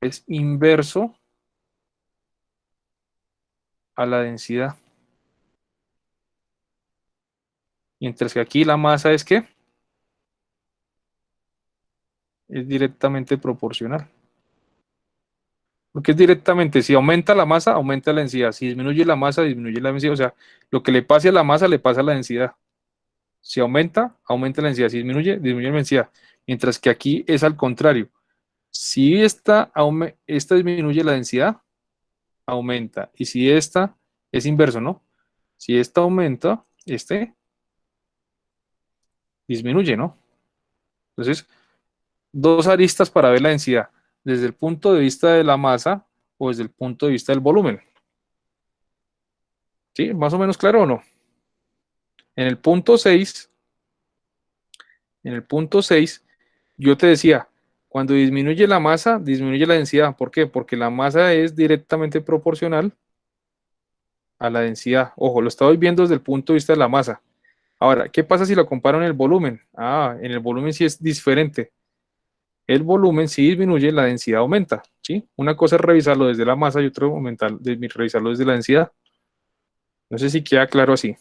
S1: es inverso a la densidad. Mientras que aquí la masa es ¿qué? Es directamente proporcional. Porque es directamente, si aumenta la masa, aumenta la densidad. Si disminuye la masa, disminuye la densidad. O sea, lo que le pase a la masa, le pasa a la densidad. Si aumenta, aumenta la densidad. Si disminuye, disminuye la densidad. Mientras que aquí es al contrario. Si esta disminuye la densidad, aumenta. Y si esta es inverso, ¿no? Si esta aumenta, este disminuye, ¿no? Entonces, dos aristas para ver la densidad. Desde el punto de vista de la masa o desde el punto de vista del volumen. ¿Sí? ¿Más o menos claro o no? En el punto 6, yo te decía, cuando disminuye la masa, disminuye la densidad. ¿Por qué? Porque la masa es directamente proporcional a la densidad. Ojo, lo estoy viendo desde el punto de vista de la masa. Ahora, ¿qué pasa si lo comparo en el volumen? En el volumen sí es diferente. El volumen si disminuye, la densidad aumenta. ¿Sí? Una cosa es revisarlo desde la masa y otra revisarlo desde la densidad. No sé si queda claro así.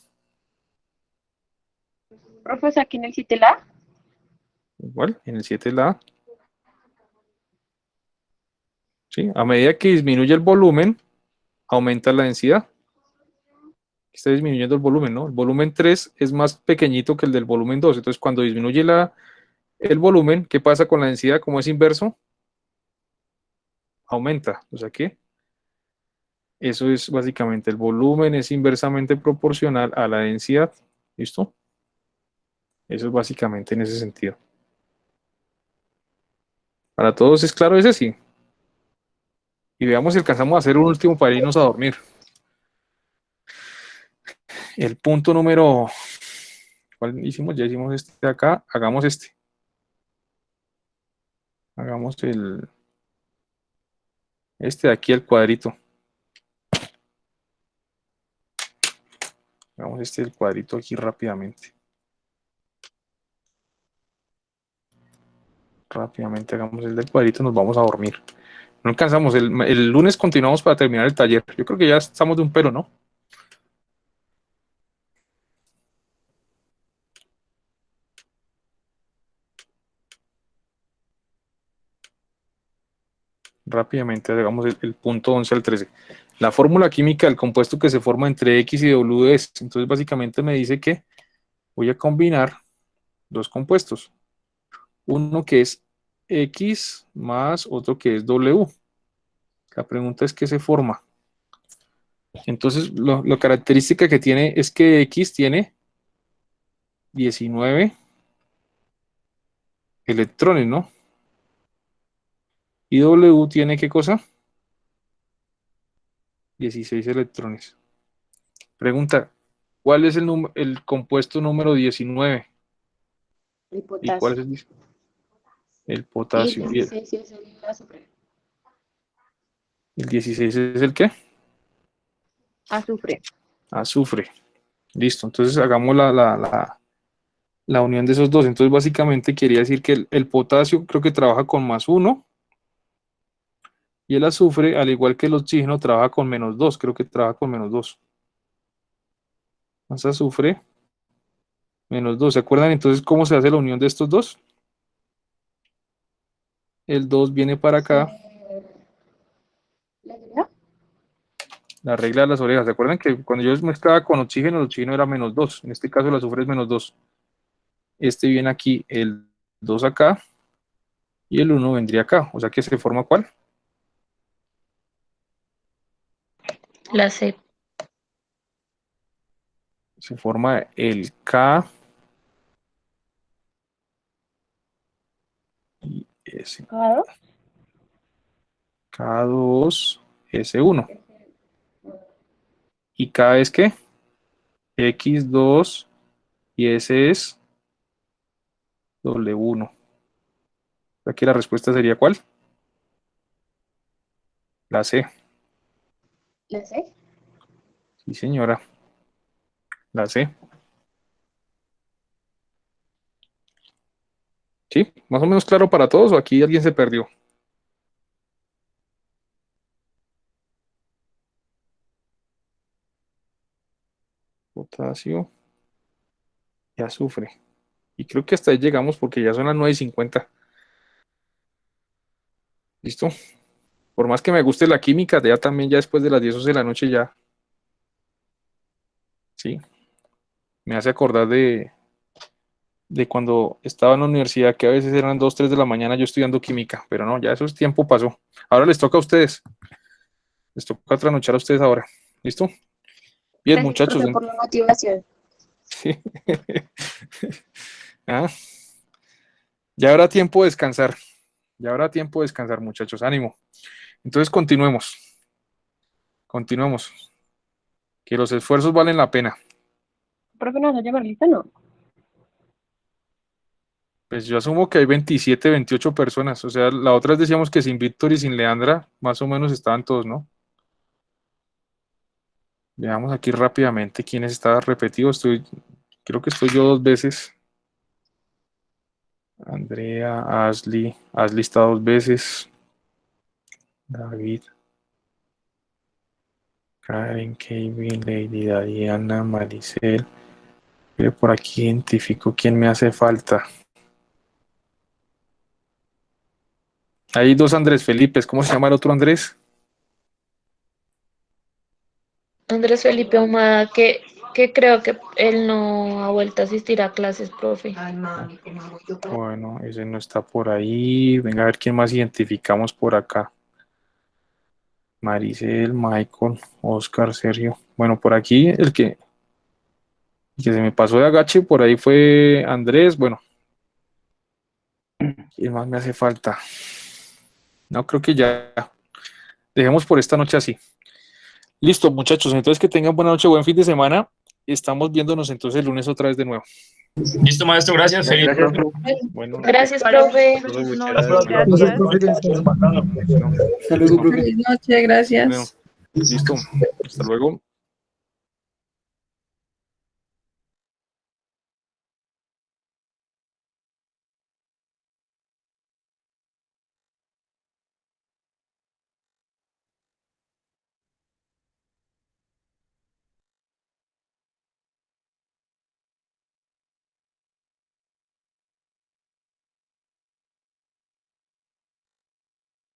S6: Profe, aquí en el 7 la.
S1: Igual, en el 7 la A. ¿Sí? A medida que disminuye el volumen, aumenta la densidad. Está disminuyendo el volumen, ¿no? El volumen 3 es más pequeñito que el del volumen 2. Entonces, cuando disminuye el volumen, ¿qué pasa con la densidad? Como es inverso, aumenta. O sea que eso es básicamente el volumen es inversamente proporcional a la densidad. ¿Listo? Eso es básicamente en ese sentido. Para todos es claro ese sí. Y veamos si alcanzamos a hacer un último para irnos a dormir. El punto número... ¿Cuál hicimos? Ya hicimos este de acá. Hagamos este. Hagamos este de aquí, el cuadrito. Hagamos este del cuadrito aquí rápidamente. Rápidamente hagamos el del cuadrito, nos vamos a dormir. No alcanzamos, el lunes continuamos para terminar el taller. Yo creo que ya estamos de un pelo, ¿no? Rápidamente hagamos el punto 11 al 13. La fórmula química del compuesto que se forma entre X y W es, entonces básicamente me dice que voy a combinar dos compuestos. Uno que es X más otro que es W. La pregunta es ¿qué se forma? Entonces, la característica que tiene es que X tiene 19 electrones, ¿no? Y W tiene ¿qué cosa? 16 electrones. Pregunta, ¿cuál es el compuesto número 19?
S6: El
S1: ¿Y cuál es
S6: potasio.
S1: el
S6: Y el
S1: potasio? ¿Y
S6: 16 es el azufre.
S1: el 16 es el qué?
S6: Azufre.
S1: Azufre. Listo, entonces hagamos la unión de esos dos. Entonces, básicamente quería decir que el potasio creo que trabaja con +1 y el azufre, al igual que el oxígeno, trabaja con -2. Creo que trabaja con -2. Más azufre, -2. ¿Se acuerdan entonces cómo se hace la unión de estos dos? El 2 viene para acá,
S6: ¿La verdad?
S1: la regla de las orejas. ¿Se acuerdan que cuando yo mezclaba con oxígeno, el oxígeno era -2? En este caso el azufre es -2. Este viene aquí, el 2 acá, y el 1 vendría acá. O sea que se forma ¿cuál?
S2: La C.
S1: Se forma el K y S.
S6: Claro.
S1: K2S1. ¿Y K es qué? X2 y S es W1. Aquí la respuesta sería ¿cuál? La C.
S6: ¿La sé?
S1: Sí, señora. La C. ¿Sí? ¿Más o menos claro para todos o aquí alguien se perdió? Potasio. y azufre. Y creo que hasta ahí llegamos porque ya son las 9:50. ¿Listo? Por más que me guste la química, ya también ya después de las 10 o 11 de la noche ya. Sí. Me hace acordar de cuando estaba en la universidad, que a veces eran 2, 3 de la mañana yo estudiando química, pero no, ya eso es tiempo pasó. Ahora les toca a ustedes. Les toca trasnochar a ustedes ahora. ¿Listo? Bien,
S6: Gracias,
S1: muchachos.
S6: profe, por la motivación.
S1: Sí. Ah, ya habrá tiempo de descansar. Ya habrá tiempo de descansar, muchachos. Ánimo. Entonces continuemos. Continuemos. Que los esfuerzos valen la pena.
S6: Profe, ¿nos va a llamar lista? No.
S1: Pues yo asumo que hay 27, 28 personas. O sea, la otra vez decíamos que sin Víctor y sin Leandra, más o menos estaban todos, ¿no? Veamos aquí rápidamente quiénes estaban repetidos. Creo que estoy yo 2 veces. Andrea, Ashley está 2 veces. David, Karen, Kevin, Lady, Diana, Maricel. Pero por aquí identifico quién me hace falta. Hay 2 Andrés Felipes. ¿Cómo se llama el otro Andrés?
S2: Andrés Felipe Ahumada, que creo que él no ha vuelto a asistir a clases, profe.
S1: Bueno, ese no está por ahí. Venga a ver quién más identificamos por acá. Maricel, Michael, Oscar, Sergio. Bueno, por aquí el que se me pasó de agache, por ahí fue Andrés. Bueno, ¿quién más me hace falta? No, creo que ya. Dejemos por esta noche así. Listo, muchachos. Entonces que tengan buena noche, buen fin de semana. Estamos viéndonos entonces el lunes otra vez de nuevo.
S3: Listo, maestro, gracias. Feliz.
S1: Bueno,
S2: Gracias, profe.
S5: Feliz
S3: Gracias.
S5: noche, gracias.
S4: Hasta luego, profe.
S5: Feliz noche, gracias.
S1: bueno, listo. Hasta luego.